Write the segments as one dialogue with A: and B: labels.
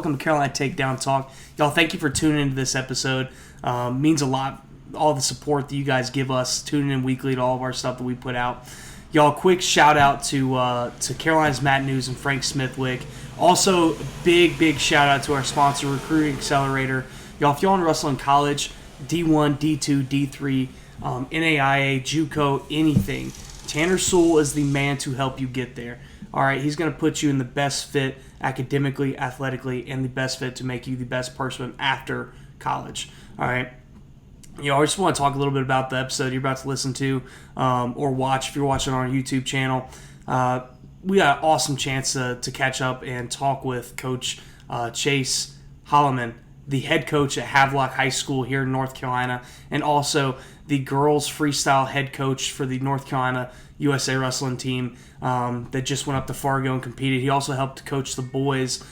A: Welcome to Carolina Takedown Talk. Y'all, thank you for tuning into this episode. Means a lot, all the support that you guys give us, tuning in weekly to all of our stuff that we put out. Y'all, quick shout out to Carolina's Matt News and Frank Smithwick. Also, big shout out to our sponsor, Recruiting Accelerator. Y'all, if y'all want to wrestle in college, D1, D2, D3, NAIA, JUCO, anything, Tanner Sewell is the man to help you get there. All right, he's going to put you in the best fit academically, athletically, and the best fit to make you the best person after college. All right. I just want to talk a little bit about the episode you're about to listen to or watch if you're watching on our YouTube channel. We got an awesome chance to catch up and talk with Coach Chase Holleman, the head coach at Havelock High School here in North Carolina, and also the girls freestyle head coach for the North Carolina USA wrestling team that just went up to Fargo and competed. He also helped coach the boys,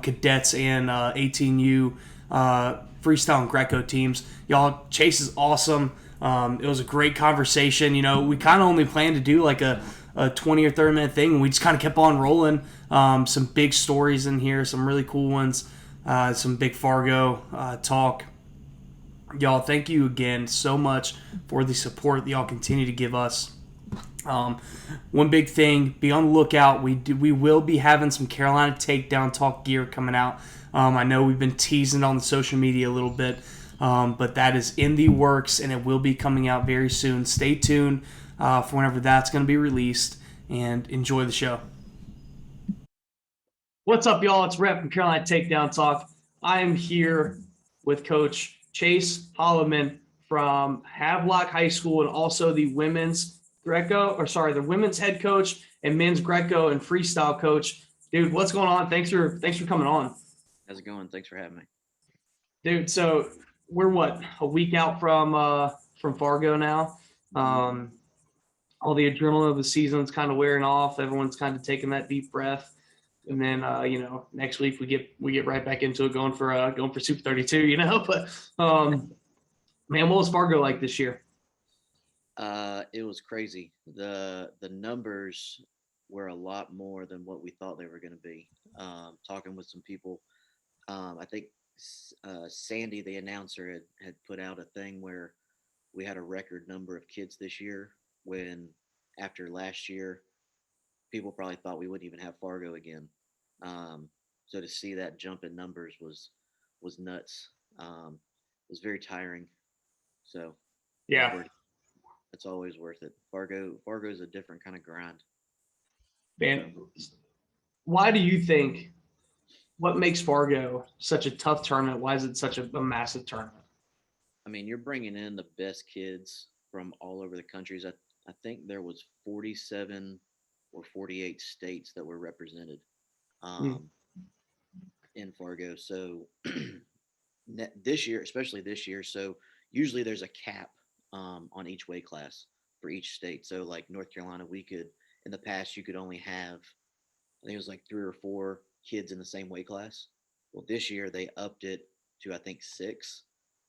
A: cadets, and 18U freestyle and Greco teams. Y'all, Chase is awesome. It was a great conversation. We kind of only planned to do like a 20 or 30 minute thing, and we just kind of kept on rolling. Some big stories in here, some really cool ones, some big Fargo talk. Y'all, thank you again so much for the support that y'all continue to give us. One big thing, be on the lookout. We will be having some Carolina Takedown Talk gear coming out. I know we've been teasing on the social media a little bit, but that is in the works, and it will be coming out very soon. Stay tuned for whenever that's going to be released, and enjoy the show. What's up, y'all? It's Rep from Carolina Takedown Talk. I am here with Coach Chase Holleman from Havelock High School, and also the women's head coach and men's Greco and freestyle coach. Dude, what's going on? Thanks for coming on.
B: How's it going? Thanks for having me.
A: Dude, so we're a week out from Fargo now. All the adrenaline of the season's kind of wearing off. Everyone's kind of taking that deep breath. And then next week we get right back into it, going for Super 32, But man, what was Fargo like this year?
B: It was crazy. The numbers were a lot more than what we thought they were going to be. Talking with some people, I think Sandy, the announcer, had put out a thing where we had a record number of kids this year, when after last year, people probably thought we wouldn't even have Fargo again. So to see that jump in numbers was nuts. It was very tiring. So
A: yeah,
B: it's always worth it. Fargo is a different kind of grind.
A: Man, why do you think? What makes Fargo such a tough tournament? Why is it such a massive tournament?
B: I mean, you're bringing in the best kids from all over the countries. I think there was 47 or 48 states that were represented in Fargo. So this year, especially this year, so usually there's a cap on each weight class for each state. So like North Carolina, in the past, you could only have, I think it was like 3 or 4 kids in the same weight class. Well, this year they upped it to, I think, 6.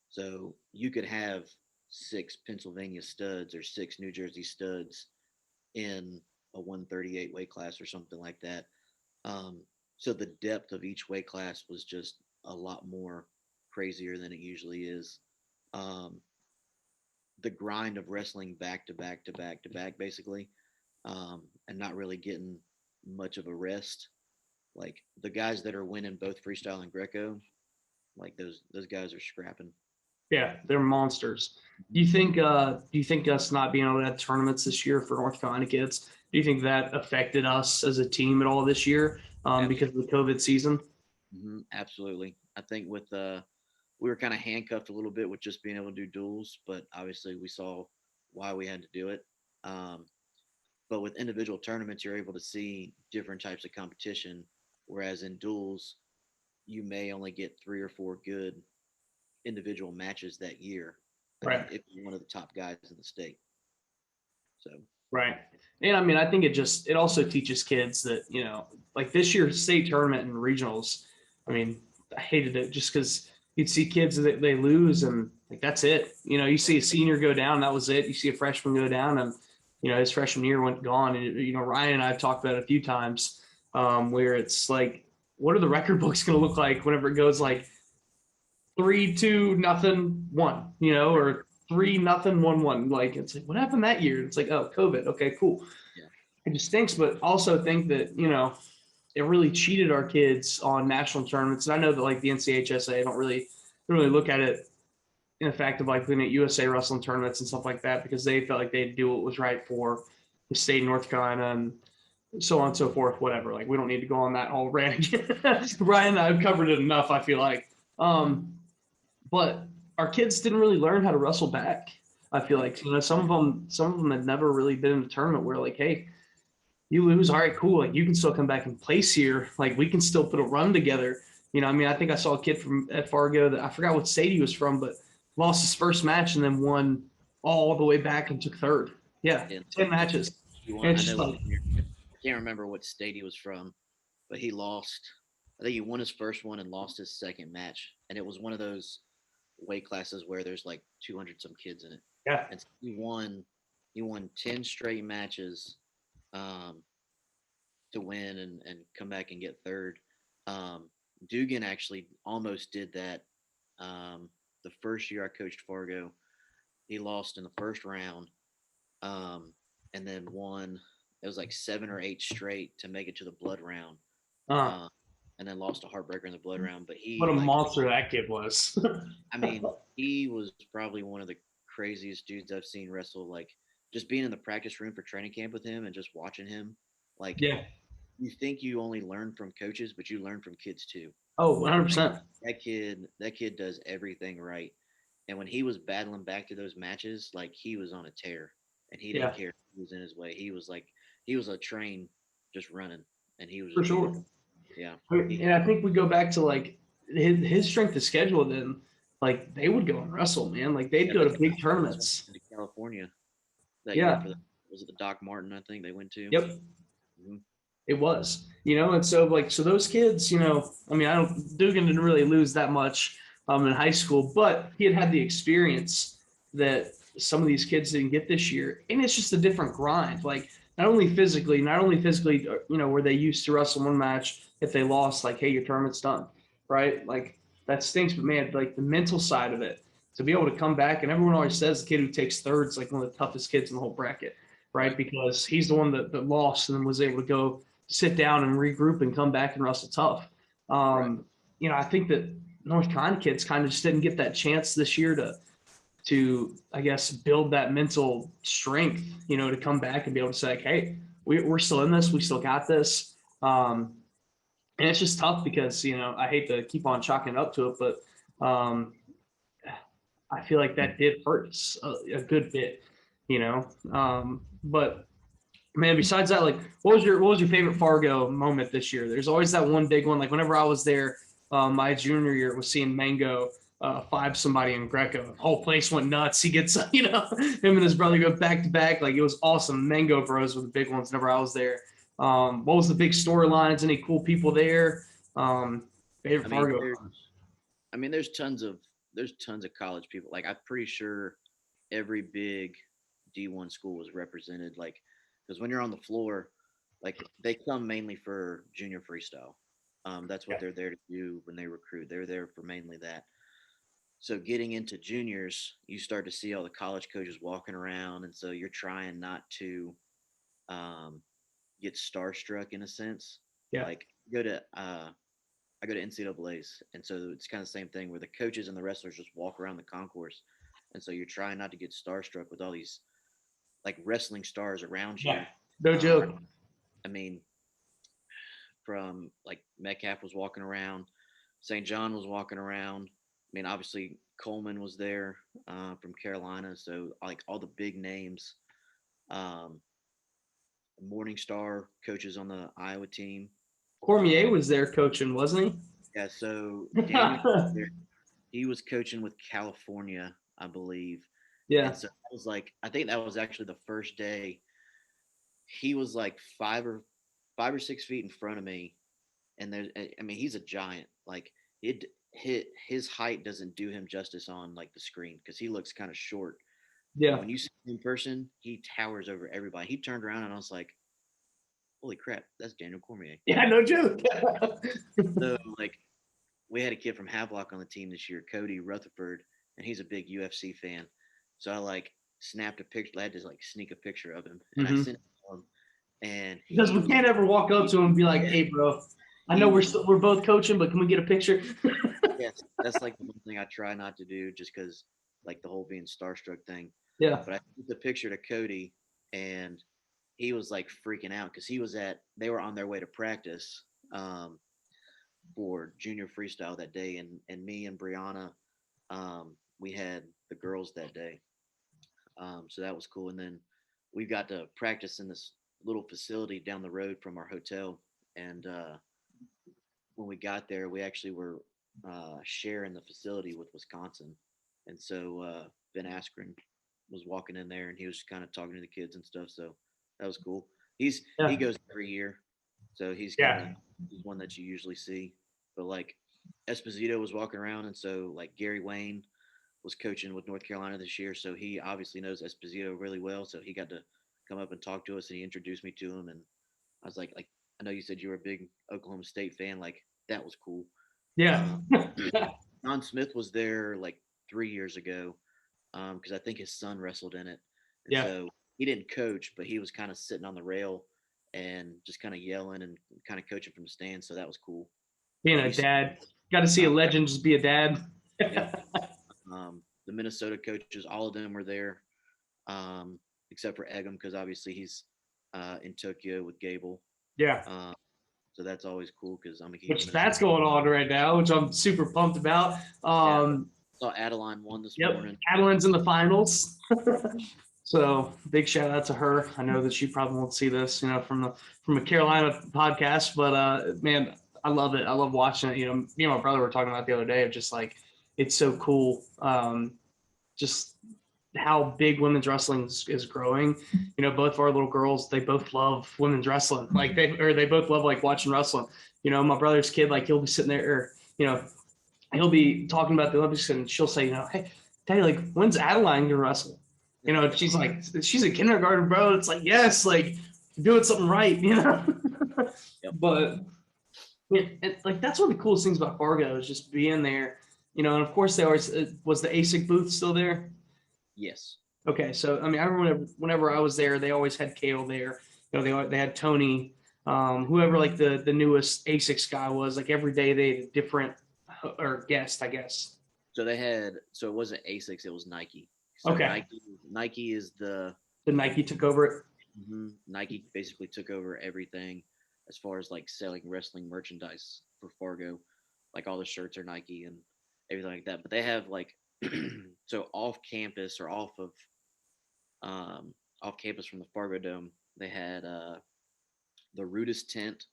B: So you could have 6 Pennsylvania studs or 6 New Jersey studs in a 138 weight class or something like that. So the depth of each weight class was just a lot more crazier than it usually is. The grind of wrestling back to back to back to back, basically, and not really getting much of a rest. Like the guys that are winning both freestyle and Greco, like those guys are scrapping.
A: Yeah, they're monsters. Do you think us not being able to have tournaments this year for North Carolina kids, do you think that affected us as a team at all this year because of the COVID season?
B: Absolutely. I think we were kind of handcuffed a little bit with just being able to do duels, but obviously we saw why we had to do it. But with individual tournaments, you're able to see different types of competition, whereas in duels, you may only get 3 or 4 good individual matches that year,
A: right?
B: If you're one of the top guys in the state. So
A: right. And I mean, I think it also teaches kids that, like this year's state tournament and regionals, I mean, I hated it just because you'd see kids that they lose and like that's it. You see a senior go down, that was it. You see a freshman go down, and his freshman year went gone. And Ryan and I have talked about it a few times, where it's like what are the record books going to look like whenever it goes like 3-2-0-1, or 3-0-1-1? Like, it's like, what happened that year? It's like, oh, COVID. Okay, cool.
B: Yeah.
A: It just stinks, but also think that, it really cheated our kids on national tournaments. And I know that like the NCHSA don't really look at it in the fact of like looking at USA wrestling tournaments and stuff like that, because they felt like they'd do what was right for the state of North Carolina and so on and so forth, whatever. Like, we don't need to go on that whole rant. Brian and I have covered it enough, I feel like. But our kids didn't really learn how to wrestle back. I feel like, some of them had never really been in a tournament where like, hey, you lose, all right, cool. Like, you can still come back and place here. Like, we can still put a run together. I mean, I think I saw a kid from at Fargo that I forgot what state he was from, but lost his first match and then won all the way back and took third. Yeah,
B: And
A: 10 matches.
B: he won.
A: And
B: I
A: it's just
B: know.
A: like,
B: I can't remember what state he was from, but he lost. I think he won his first one and lost his second match, and it was one of those weight classes where there's like 200 some kids in it,
A: yeah,
B: and so he won. He won 10 straight matches um, to win and come back and get third. Um, Dugan actually almost did that. The first year I coached Fargo, he lost in the first round, um, and then won. It was like 7 or 8 straight to make it to the blood round,
A: uh,
B: uh, and then lost a heartbreaker in the blood round. But
A: what
B: he
A: a
B: like,
A: monster that kid was.
B: I mean, he was probably one of the craziest dudes I've seen wrestle. Like, just being in the practice room for training camp with him and just watching him, like,
A: Yeah.
B: you think you only learn from coaches, but you learn from kids too.
A: Oh,
B: Like,
A: 100%.
B: that kid does everything right. And when he was battling back to those matches, like, he was on a tear, and he didn't
A: Yeah,
B: care who was in his way. He was like, he was a train just running, and he was
A: for
B: just beating.
A: sure.
B: Yeah, he
A: And I think we go back to like his strength of schedule. Then, like, they would go and wrestle, man. Like, they'd
B: yeah,
A: go
B: but
A: to big
B: that's when
A: tournaments.
B: he went to California that year
A: Yeah.
B: for the, was it the Doc Martin, I think they went to.
A: Yep.
B: Hmm.
A: It was, and so like, so those kids, I mean, I don't, Dugan didn't really lose that much in high school, but he had the experience that some of these kids didn't get this year. And it's just a different grind. Like, not only physically, were they used to wrestle one match. If they lost, like, hey, your tournament's done, right? Like, that stinks, but man, like, the mental side of it, to be able to come back. And everyone always says the kid who takes third is like one of the toughest kids in the whole bracket, right?
B: Right.
A: Because he's the one that lost and then was able to go sit down and regroup and come back and wrestle tough.
B: Right.
A: I think that North Carolina kids kind of just didn't get that chance this year to I guess build that mental strength, to come back and be able to say, like, hey, we're still in this, we still got this. And it's just tough because I hate to keep on chalking it up to it, but I feel like that did hurt us a good bit, but man, besides that, like, what was your favorite Fargo moment this year? There's always that one big one. Like, whenever I was there, my junior year was seeing Mango five somebody in Greco. The whole place went nuts. He gets, him and his brother go back to back. Like, it was awesome. Mango Bros were the big ones whenever I was there. What was the big storylines? Any cool people there?
B: I
A: Favorite
B: mean,
A: Fargo?
B: there's, there's tons of college people. Like, I'm pretty sure every big D1 school was represented. Like, because when you're on the floor, like, they come mainly for junior freestyle. That's what
A: Yeah.
B: they're there to do when they recruit. They're there for mainly that. So getting into juniors, you start to see all the college coaches walking around, and so you're trying not to um, get starstruck in a sense.
A: Yeah.
B: Like, go to I go to NCAA's, and so it's kind of the same thing where the coaches and the wrestlers just walk around the concourse, and so you're trying not to get starstruck with all these like wrestling stars around
A: Yeah.
B: you.
A: No
B: Um,
A: joke.
B: I mean, from like Metcalf was walking around, St. John was walking around. I mean, obviously Coleman was there from Carolina, so like all the big names. Um, Morningstar coaches on the Iowa team.
A: Cormier
B: Um,
A: was there coaching, wasn't
B: yeah, so
A: he?
B: Daniel, he was coaching with California, I believe. And
A: Yeah.
B: so I was like, I think that was actually the first day. He was like 5 or 6 feet in front of me, and there's, I mean, he's a giant. Like, it hit his height doesn't do him justice on like the screen because he looks kind of short. But
A: Yeah.
B: when you see him in person, he towers over everybody. He turned around and I was like, holy crap, that's Daniel Cormier.
A: Yeah, no joke.
B: So like we had a kid from Havelock on the team this year, Cody Rutherford, and he's a big UFC fan. So I like snapped a picture. I had to like sneak a picture of him, and I
A: Hmm.
B: sent it to him, and
A: Because we can't ever walk up to him and be like, "Hey, bro, I
B: he
A: know
B: was
A: we're both coaching, but can we get a picture?"
B: yes, that's like the one thing I try not to do, just because like the whole being starstruck thing.
A: Yeah.
B: But I sent the picture to Cody, and he was like freaking out because they were on their way to practice um, for junior freestyle that day, and me and Brianna, we had the girls that day, so that was cool. And then we got to practice in this little facility down the road from our hotel, and when we got there, we actually were sharing the facility with Wisconsin, and so Ben Askren was walking in there, and he was kind of talking to the kids and stuff. So that was cool. He
A: Yeah.
B: goes every year, so
A: Yeah.
B: he's one that you usually see. But like Esposito was walking around, and so like Gary Wayne was coaching with North Carolina this year, so he obviously knows Esposito really well. So he got to come up and talk to us, and he introduced me to him, and I was like, I know you said you were a big Oklahoma State fan, like that was cool.
A: Yeah.
B: Uh, Don Smith was there like 3 years ago because I think his son wrestled in it, and
A: Yeah.
B: so he didn't coach, but he was kind of sitting on the rail and just kind of yelling and kind of coaching from the stands. So that was cool.
A: Being
B: Have
A: a
B: you seen?
A: dad, got to see a legend just be a dad.
B: Yep. The Minnesota coaches, all of them were there, um, except for Eggum because obviously he's in Tokyo with Gable.
A: Yeah.
B: Um, so that's always cool because I'm a huge
A: Which
B: Minnesota.
A: that's going on right now, which I'm super pumped about.
B: Yeah, saw Adeline won this
A: Yep.
B: morning.
A: Adeline's in the finals. So big shout out to her. I know that she probably won't see this, from a Carolina podcast, but man, I love it. I love watching it. Me and my brother were talking about the other day of just like it's so cool. Just how big women's wrestling is growing. Both of our little girls, they both love women's wrestling. Like they both love like watching wrestling. My brother's kid, like he'll be sitting there, or, he'll be talking about the Olympics and she'll say, "Hey, Daddy, like when's Adeline gonna wrestle?" She's like, she's in kindergarten, bro. It's like, yes, like you're doing something right.
B: Yep.
A: But like that's one of the coolest things about Fargo is just being there. And of course they always was the ASIC booth still there?
B: Yes.
A: Okay, so I mean, I remember whenever I was there, they always had Kale there. They had Tony, whoever like the newest ASICS guy was. Like every day they had a different or guest, I guess.
B: So it wasn't Asics, it was Nike. So
A: Okay,
B: Nike is
A: the Nike took over it.
B: Nike basically took over everything as far as like selling wrestling merchandise for Fargo. Like all the shirts are Nike and everything like that. But they have like so off campus or off campus from the Fargo Dome, they had the Rudest tent.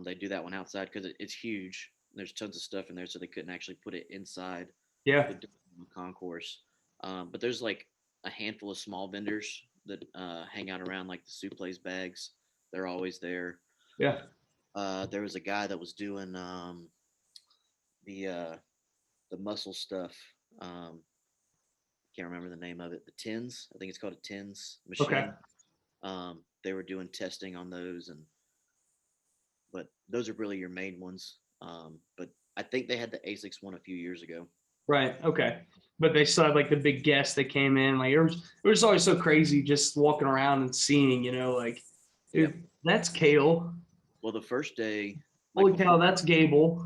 B: They do that one outside because it's huge. There's tons of stuff in there, so they couldn't actually put it inside
A: Yeah,
B: the concourse. But there's like a handful of small vendors that hang out around like the Suple's bags. They're always there.
A: yeah.
B: There was a guy that was doing the uh, the muscle stuff. Um, can't remember the name of it. The tins. I think it's called a tins
A: Okay,
B: machine. They were doing testing on those, but those are really your main ones. But I think they had the ASICS one a few years ago.
A: right. Okay, but they still had like the big guests that came in. Like it was always so crazy just walking around and seeing, like,
B: Yep.
A: dude, that's Kale.
B: Well, the first day, like
A: Holy cow, that's Gable.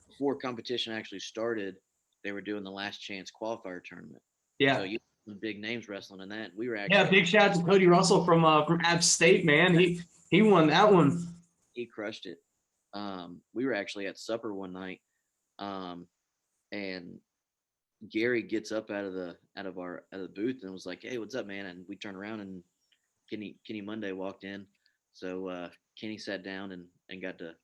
B: before competition actually started, they were doing the last chance qualifier tournament. So
A: Yeah.
B: you had big names wrestling in that. We were
A: Yeah,
B: actually
A: big shout out to Cody Russell from App State, man. He won that one.
B: he crushed it. We were actually at supper one night, um, and Gary gets up out of the booth and was like, "Hey, what's up, man?" And we turned around and Kenny Monday walked in. So Kenny sat down and got to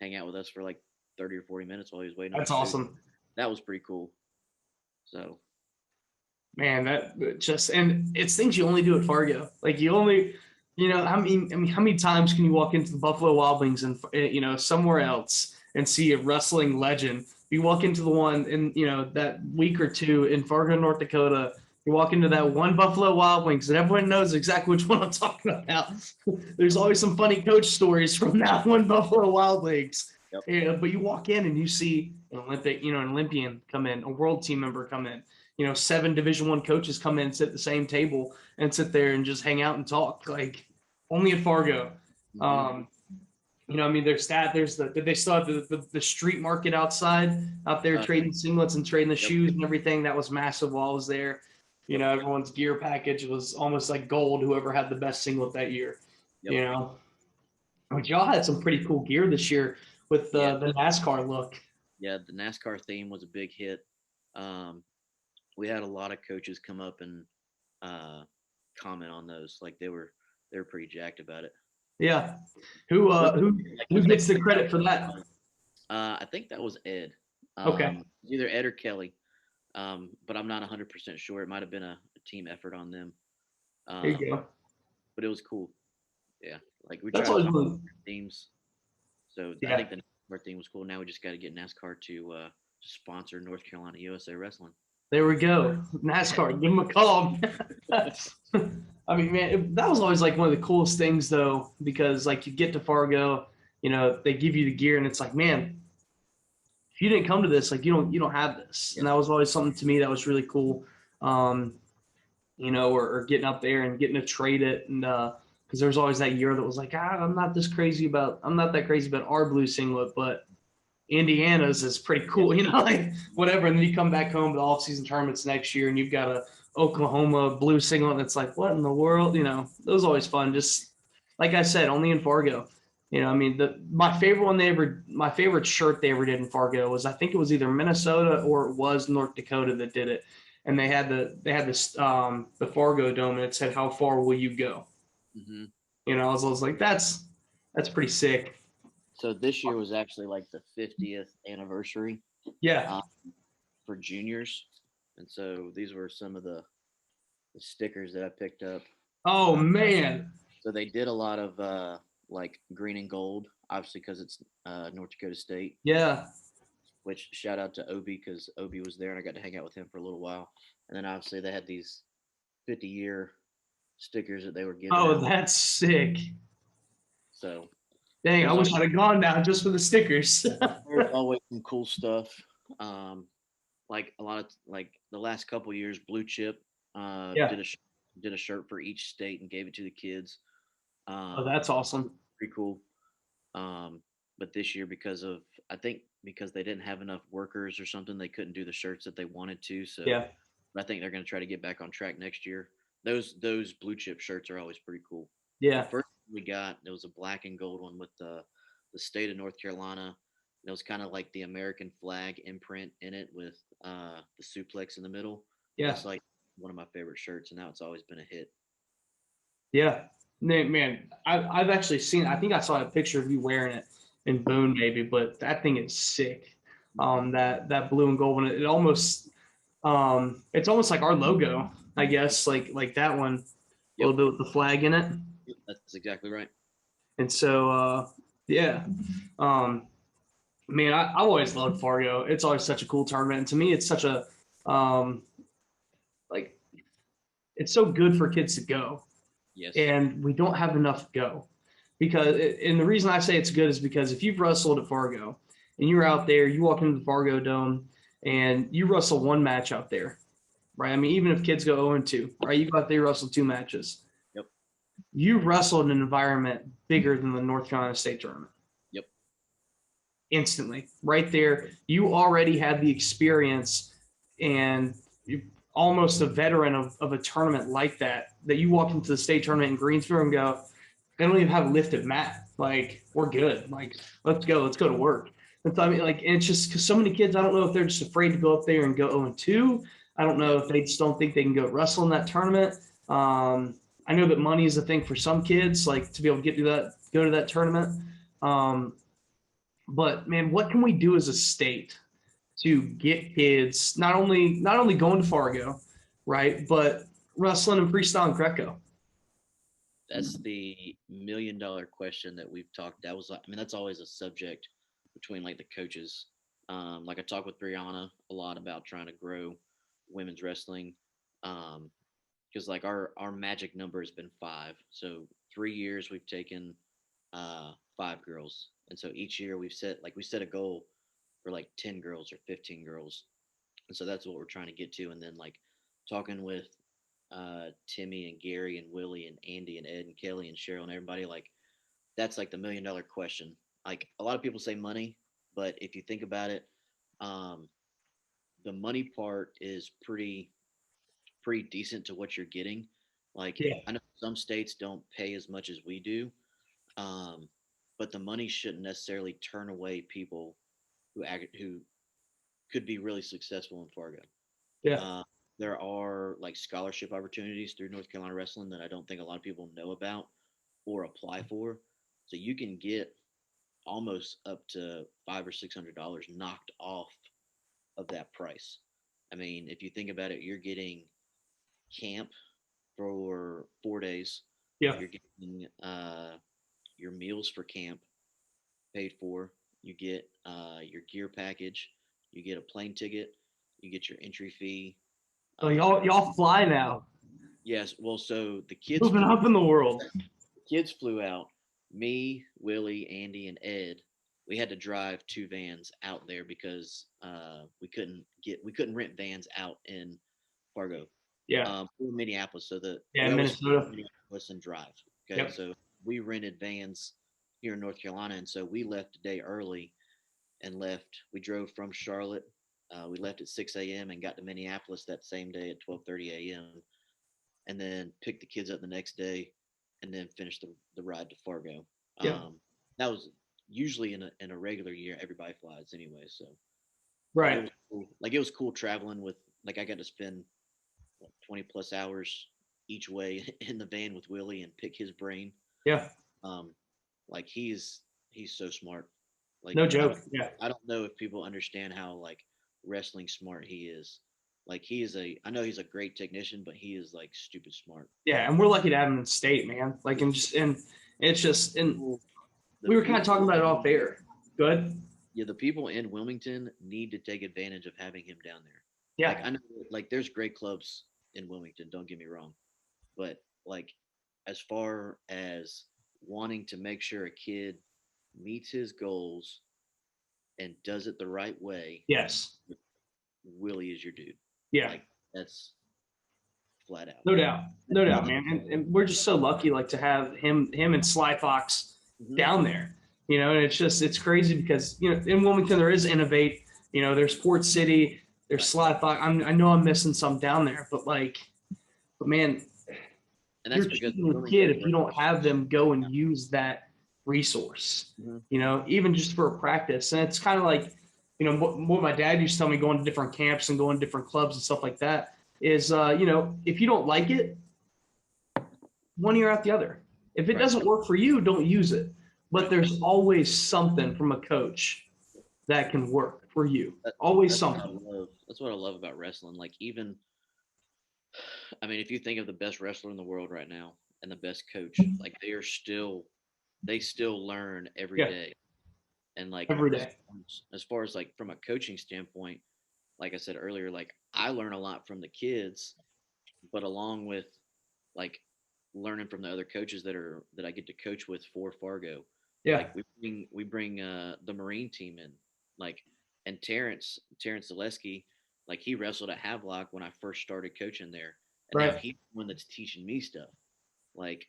B: hang out with us for like 30 or 40 minutes while he was waiting on
A: That's
B: his food.
A: awesome.
B: That was pretty cool. So
A: Man, that just and it's things you only do at Fargo. Like you only, I mean, how many times can you walk into the Buffalo Wild Wings and somewhere else and see a wrestling legend? You walk into the one in that week or two in Fargo, North Dakota, You walk into that one Buffalo Wild Wings, and everyone knows exactly which one I'm talking about. There's always some funny coach stories from that one Buffalo Wild Wings.
B: Yep.
A: Yeah, but you walk in and you see an Olympian come in, a world team member come in. 7 Division I coaches come in, sit at the same table, and sit there and just hang out and talk. Like only at Fargo.
B: Mhm.
A: Did they still have the street market out there
B: Yeah.
A: trading singlets and trading the
B: Yep.
A: shoes and everything? That was massive while I was there.
B: Yep.
A: Everyone's gear package was almost like gold, whoever had the best singlet that year.
B: Yep.
A: You know, but y'all had some pretty cool gear this year with
B: Yeah.
A: the NASCAR look.
B: Yeah. The NASCAR theme was a big hit. Um, we had a lot of coaches come up and uh, comment on those. Like they were pretty jacked about it.
A: Yeah. Who
B: Was
A: uh
B: it,
A: who
B: like
A: who
B: was
A: gets
B: that?
A: the credit for that?
B: I think that was Ed.
A: Okay.
B: Either Ed or Kelly. But I'm not 100% sure. It might have been a team effort on them.
A: There you
B: Um,
A: go.
B: but it was cool. Yeah, like we
A: That's
B: try to
A: always
B: find
A: really
B: themes. So I
A: yeah.
B: think the NASCAR theme was cool. Now we just got to get NASCAR to sponsor North Carolina USA Wrestling.
A: There we go. NASCAR, give them a call. I mean, man, that was always like one of the coolest things, though, because like you get to Fargo, they give you the gear, and it's like, man, if you didn't come to this, like you don't have this, and
B: Yep.
A: that was always something to me that was really cool. Um, or getting up there and getting to trade it, and because there was always that year that was like, I'm not that crazy about our blue singlet, but Indiana's is pretty
B: Yep.
A: cool, like whatever. And then you come back home to the off-season tournaments next year, and you've got a Oklahoma blue singlet, and it's like, what in the world? It was always fun. Just like I said, only in Fargo. I mean, my favorite shirt they ever did in Fargo was I think it was either Minnesota or it was North Dakota that did it, and they had this the Fargo dome, and it said, "How far will you go?"
B: Hmm.
A: I was like, that's pretty sick.
B: So this year was actually like the 50th anniversary
A: Yeah.
B: uh, for juniors, and so these were some of the stickers that I picked up.
A: Oh
B: Uh,
A: man.
B: so they did a lot of like green and gold, obviously because it's North Dakota State.
A: Yeah.
B: Which shout out to Obi because Obi was there and I got to hang out with him for a little while. And then obviously they had these 50-year stickers that they were giving
A: Oh,
B: out.
A: that's sick.
B: So
A: Dang, I
B: there's
A: wish
B: always,
A: I'd have gone now just for the stickers.
B: there's always some cool stuff. Um, like a lot of like the last couple years, Blue Chip
A: Yeah.
B: did a shirt for each state and gave it to the kids.
A: Oh,
B: Um,
A: that's awesome.
B: pretty cool. Um, but this year, I think because they didn't have enough workers or something, they couldn't do the shirts that they wanted to. So
A: Yeah.
B: I think they're going to try to get back on track next year. Those blue chip shirts are always pretty cool. The
A: Yeah.
B: first one we got, there was a black and gold one with the state of North Carolina. It was kind of like the American flag imprint in it with the suplex in the middle.
A: Yeah.
B: That's like one of my favorite shirts, and now it's always been a hit.
A: Yeah. Man, I've actually seen, I think I saw a picture of you wearing it in Boone, maybe, but that thing is sick.
B: Hmm.
A: That blue and gold one, it's almost like our logo, I guess, like that one, a
B: Yep,
A: little bit with the flag in it.
B: that's exactly right.
A: And so, yeah. Um, Man, I always loved Fargo. It's always such a cool tournament. And to me, it's such a um, like it's so good for kids to go,
B: Yes.
A: and we don't have enough go and the reason I say it's good is because if you've wrestled at Fargo and you're out there, you walk into the Fargo Dome and you wrestle one match out there, right? I mean, even if kids go 0-2, right? You go out there, you wrestle 2 matches.
B: Yep.
A: You wrestled in an environment bigger than the North Carolina State tournament.
B: Yep.
A: Instantly right there. You already had the experience and you're almost a veteran of a tournament like that you walk into the state tournament in Greensboro and go, they don't even have a lifted mat. Like, we're good. Like, let's go to work. And so, I mean, like, and it's just because so many kids, I don't know if they're just afraid to go up there and go 0-2. I don't know
B: Yep.
A: if they just don't think they can go wrestle in that tournament. I know that money is a thing for some kids, like to be able to go to that tournament. Um, but man, what can we do as a state to get kids not only going to Fargo, right, but wrestling and freestyle and Greco?
B: That's the $1 million question that we've talked. That was, I mean, that's always a subject between like the coaches. Like I talked with Brianna a lot about trying to grow women's wrestling. Because like our magic number has been five. So 3 years we've taken five girls, and so each year we set a goal for like 10 girls or 15 girls, and so that's what we're trying to get to. And then like talking with Timmy and Gary and Willie and Andy and Ed and Kelly and Cheryl and everybody, like that's like the $1 million question. Like a lot of people say money, but if you think about it, um, the money part is pretty decent to what you're getting. Like
A: Yeah.
B: I know some states don't pay as much as we do, um, but the money shouldn't necessarily turn away people who could be really successful in Fargo.
A: Yeah.
B: Uh, there are like scholarship opportunities through North Carolina Wrestling that I don't think a lot of people know about or apply for. So you can get almost up to $500 or $600 knocked off of that price. I mean, if you think about it, you're getting camp for 4 days.
A: Yeah.
B: You're getting your meals for camp paid for. You get your gear package. You get a plane ticket. You get your entry fee.
A: So
B: Um,
A: y'all fly now,
B: yes, well, so the kids
A: moving
B: flew.
A: up in the world.
B: Kids flew out. Me, Willie, Andy, and Ed. We had to drive two vans out there because we couldn't rent vans out in Fargo.
A: Yeah.
B: We're in Minneapolis, so
A: Yeah.
B: we
A: In
B: always fly to
A: Minnesota.
B: Minneapolis and drive. Okay,
A: Yep.
B: so we rented vans here in North Carolina, and so we left a day early and left. We drove from Charlotte. We left at 6 a.m. and got to Minneapolis that same day at 12:30 a.m. and then picked the kids up the next day, and then finished the ride to Fargo.
A: Yep.
B: That was usually in a regular year. Everybody flies anyway, so but it
A: Right.
B: was cool. Like it was cool traveling with like I got to spend 20 plus hours each way in the van with Willie and pick his brain.
A: Yeah.
B: Um, like he's so smart. Like
A: No joke. Yeah.
B: I don't know if people understand how like wrestling smart he is. Like I know he's a great technician, but he is like stupid smart.
A: Yeah. And we're lucky to have him in state, man. Like, and it's just, and
B: The
A: we were kind of talking
B: people
A: about it off air. Good.
B: Yeah, the people in Wilmington need to take advantage of having him down there. Like
A: Yeah.
B: I know like there's great clubs in Wilmington, don't get me wrong, but like as far as wanting to make sure a kid meets his goals and does it the right way,
A: Yes.
B: Willie is your dude.
A: Yeah.
B: Like that's flat out.
A: No doubt. No doubt, man. And we're just so lucky, like, to have him and Sly Fox
B: Hmm.
A: down there. And it's crazy because, in Wilmington there is Innovate, there's Port City, there's
B: Right.
A: Sly Fox. I know I'm missing some down there, but man,
B: And
A: you're
B: that's because
A: cheating a kid if you don't have them go and use that resource,
B: Mhm.
A: even just for a practice. And it's kind of like, what my dad used to tell me going to different camps and going to different clubs and stuff like that is, if you don't like it, one ear out the other. If it
B: Right.
A: doesn't work for you, don't use it. But
B: Right.
A: there's always something from a coach that can work for you.
B: That,
A: Always
B: that's what I
A: something.
B: love. That's what I love about wrestling. Like even I mean, if you think of the best wrestler in the world right now and the best coach, like they still learn every
A: Yeah,
B: day. And like
A: every day.
B: as far as like from a coaching standpoint, like I said earlier, like I learn a lot from the kids, but along with like learning from the other coaches that I get to coach with for Fargo,
A: Yeah,
B: like we bring the Marine team in, like and Terrence Zaleski, like he wrestled at Havelock when I first started coaching there, and now
A: right.
B: he's the one that's teaching me stuff. Like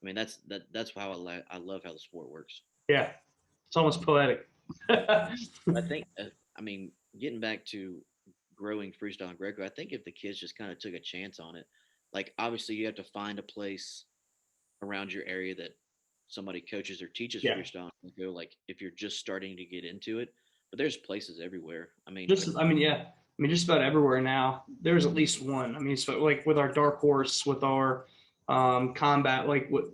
B: I mean that's how I love how the sport works.
A: Yeah, it's almost poetic.
B: I think I mean getting back to growing freestyle and Greco, I think if the kids just kind of took a chance on it, like obviously you have to find a place around your area that somebody coaches or teaches
A: Yeah,
B: freestyle and Greco, like if you're just starting to get into it. But there's places everywhere. I mean,
A: yeah. Just about everywhere now. There's at least one. So like with our Dark Horse, with our combat, like with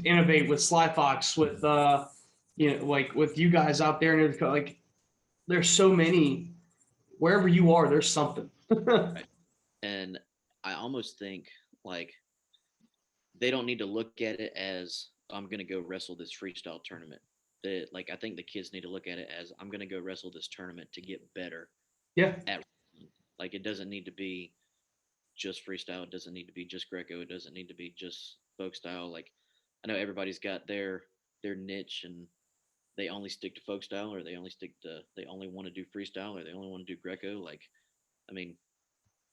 A: Innovate, with Sly Fox, with like with you guys out there, and like there's so many. Wherever you are, there's something.
B: right. And I almost think like they don't need to look at it as I'm gonna go wrestle this freestyle tournament. Like I think the kids need to look at it as I'm gonna go wrestle this tournament to get better
A: Yeah,
B: at wrestling. Like it doesn't need to be just freestyle. It doesn't need to be just Greco. It doesn't need to be just folk style. Like I know everybody's got their niche and they only stick to folk style or they only want to do freestyle or they only want to do Greco. Like I mean,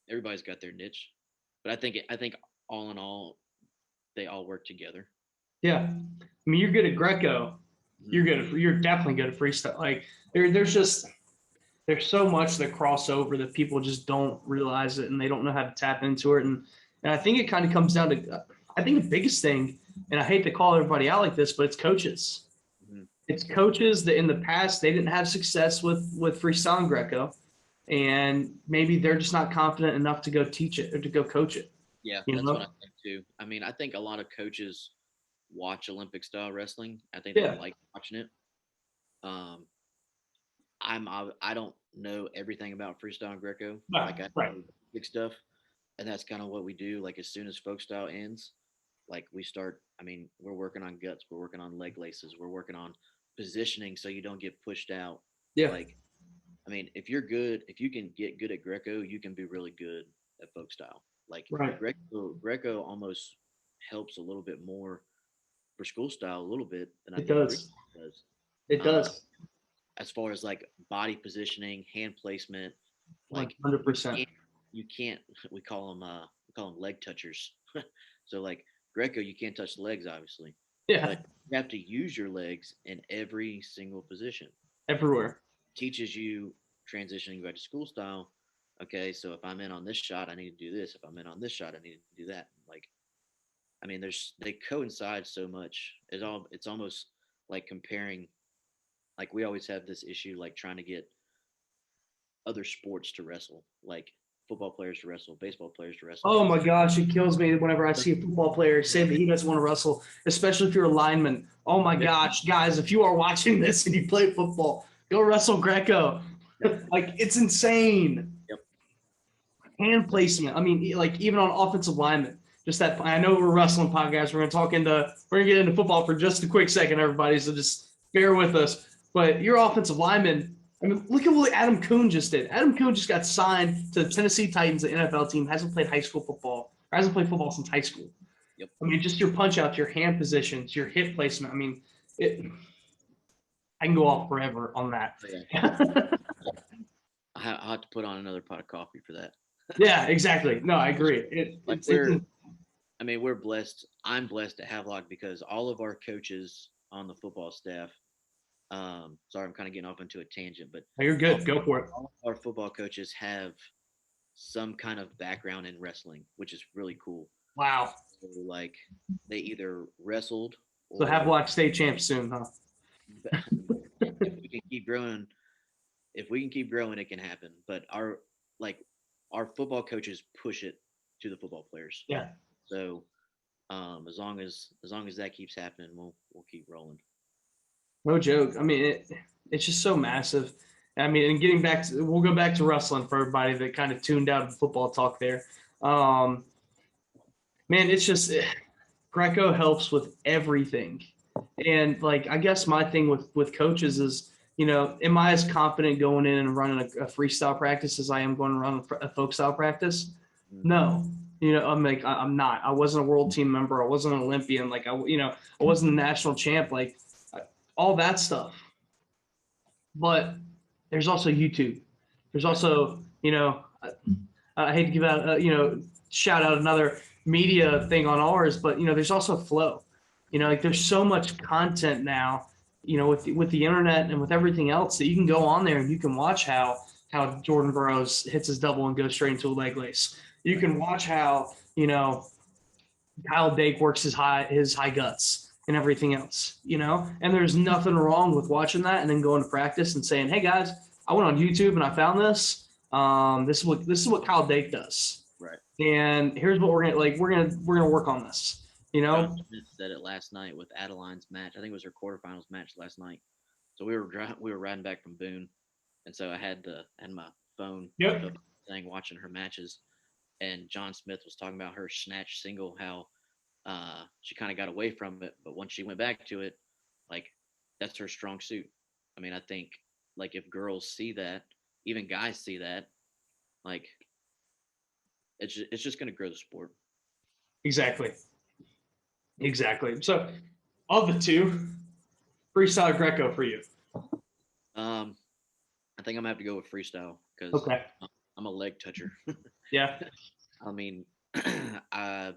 B: everybody's got their niche, but I think all in all they all work together.
A: Yeah. I mean, you're good at Greco.
B: Mhm.
A: You're definitely good at freestyle. Like there's so much that crossover that people just don't realize it and they don't know how to tap into it. And I think it kind of comes down to, I think the biggest thing, and I hate to call everybody out like this, but it's coaches.
B: Mhm.
A: It's coaches that in the past they didn't have success with freestyle and Greco, and maybe they're just not confident enough to go teach it or to go coach it.
B: Yeah,
A: You
B: that's what I
A: know?
B: think too. I mean, I think a lot of coaches watch Olympic style wrestling. I think they
A: Yeah.
B: like watching it. Um, I don't know everything about freestyle and Greco.
A: Right.
B: Like I
A: Right.
B: know big stuff, and that's kind of what we do. Like as soon as folk style ends, like we start. I mean, we're working on guts. We're working on leg laces. We're working on positioning so you don't get pushed out.
A: Yeah.
B: Like I mean, if you're good, if you can get good at Greco, you can be really good at folk style. Like
A: Right.
B: Greco almost helps a little bit more for school style a little bit than I
A: It
B: think
A: does.
B: freestyle does.
A: It
B: Uh,
A: does.
B: as far as like body positioning, hand placement, like
A: 100%.
B: you can't we call them leg touchers. So like Greco, you can't touch the legs obviously,
A: Yeah.
B: but you have to use your legs in every single position.
A: Everywhere.
B: Teaches you transitioning back to school style. Okay, so if I'm in on this shot, I need to do this. If I'm in on this shot, I need to do that. Like, I mean, they coincide so much. It's almost like comparing. Like we always have this issue, like trying to get other sports to wrestle, like football players to wrestle, baseball players to wrestle.
A: Oh my gosh, it kills me whenever I see a football player say that he doesn't want to wrestle, especially if you're a lineman. Oh my gosh, guys, if you are watching this and you play football, go wrestle Greco.
B: Yep.
A: Like it's insane.
B: Yep.
A: Hand
B: Yep.
A: placement. I mean, like even on offensive linemen. Just that I know we're wrestling podcast. We're gonna get into football for just a quick second, everybody. So just bear with us. But your offensive lineman, I mean, look at what Adam Kuhn just did. Adam Kuhn just got signed to the Tennessee Titans, the NFL team, hasn't played high school football, or hasn't played football since high school.
B: Yep.
A: I mean, just your punch outs, your hand positions, your hip placement. I mean, I can go off forever on that.
B: Oh, yeah. I'll have to put on another pot of coffee for that.
A: Yeah, exactly. No, I agree.
B: Like I mean, we're blessed. I'm blessed at Havelock because all of our coaches on the football staff. Sorry, I'm kind of getting off into a tangent, but
A: you're
B: all,
A: good. Go for it.
B: all of our football coaches have some kind of background in wrestling, which is really cool.
A: Wow.
B: So, like they either wrestled
A: So
B: or
A: Havelock state champ soon, huh?
B: if we can keep growing, it can happen. But like our football coaches push it to the football players.
A: Yeah.
B: So as long as that keeps happening, we'll keep rolling.
A: No joke. I mean, it's just so massive. I mean, and getting back to, we'll go back to wrestling for everybody that kind of tuned out of football talk there. Um, man, it's just Greco helps with everything. And like, I guess my thing with coaches is, am I as confident going in and running a freestyle practice as I am going to run a folk style practice?
B: Mm.
A: No. I'm like, I'm not. I wasn't a world team member. I wasn't an Olympian. Like, I wasn't a national champ. Like, all that stuff. But there's also YouTube. There's
B: Right.
A: also, I hate to give out, shout out another media thing on ours, but there's also Flow. Like there's so much content now, with the internet and with everything else that you can go on there and you can watch how Jordan Burroughs hits his double and goes straight into a leg lace. You
B: Right.
A: can watch how Kyle Dake works his high guts and everything else, and there's nothing wrong with watching that and then going to practice and saying, hey guys, I went on YouTube and I found this. This is what Kyle Dake does.
B: Right.
A: And here's what we're gonna work on this.
B: John Smith said it last night with Adeline's match. I think it was her quarterfinals match last night. So we were riding back from Boone, and so I had my phone
A: Yep.
B: up thing watching her matches, and John Smith was talking about her snatch single, how she kind of got away from it, but once she went back to it, like that's her strong suit. I mean, I think like if girls see that, even guys see that, like it's just going to grow the sport.
A: Exactly. Exactly. So, of the two, freestyle or Greco for you?
B: Um, I think I'm gonna have to go with freestyle because
A: Okay.
B: I'm a leg toucher.
A: Yeah.
B: I mean, I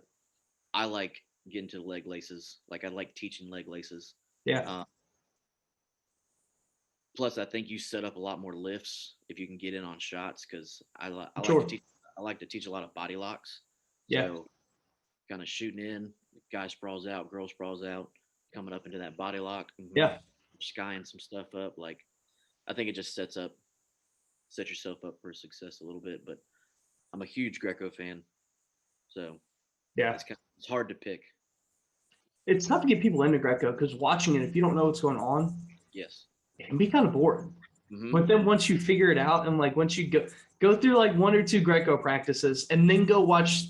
B: I like getting to the leg laces. Like I like teaching leg laces.
A: Yeah.
B: Uh, Plus, I think you set up a lot more lifts if you can get in on shots because I like to
A: Sure.
B: teach. I like to teach a lot of body locks.
A: Yeah.
B: So kind of shooting in, guy sprawls out, girl sprawls out, coming up into that body lock,
A: Yeah.
B: skying some stuff up. Like I think it just set yourself up for success a little bit. But I'm a huge Greco fan, so
A: Yeah.
B: it's hard to pick.
A: It's tough to get people into Greco because watching it, if you don't know what's going on,
B: Yes.
A: it can be kind of boring.
B: Mm-hmm.
A: But then once you figure it out and like once you go through like one or two Greco practices and then go watch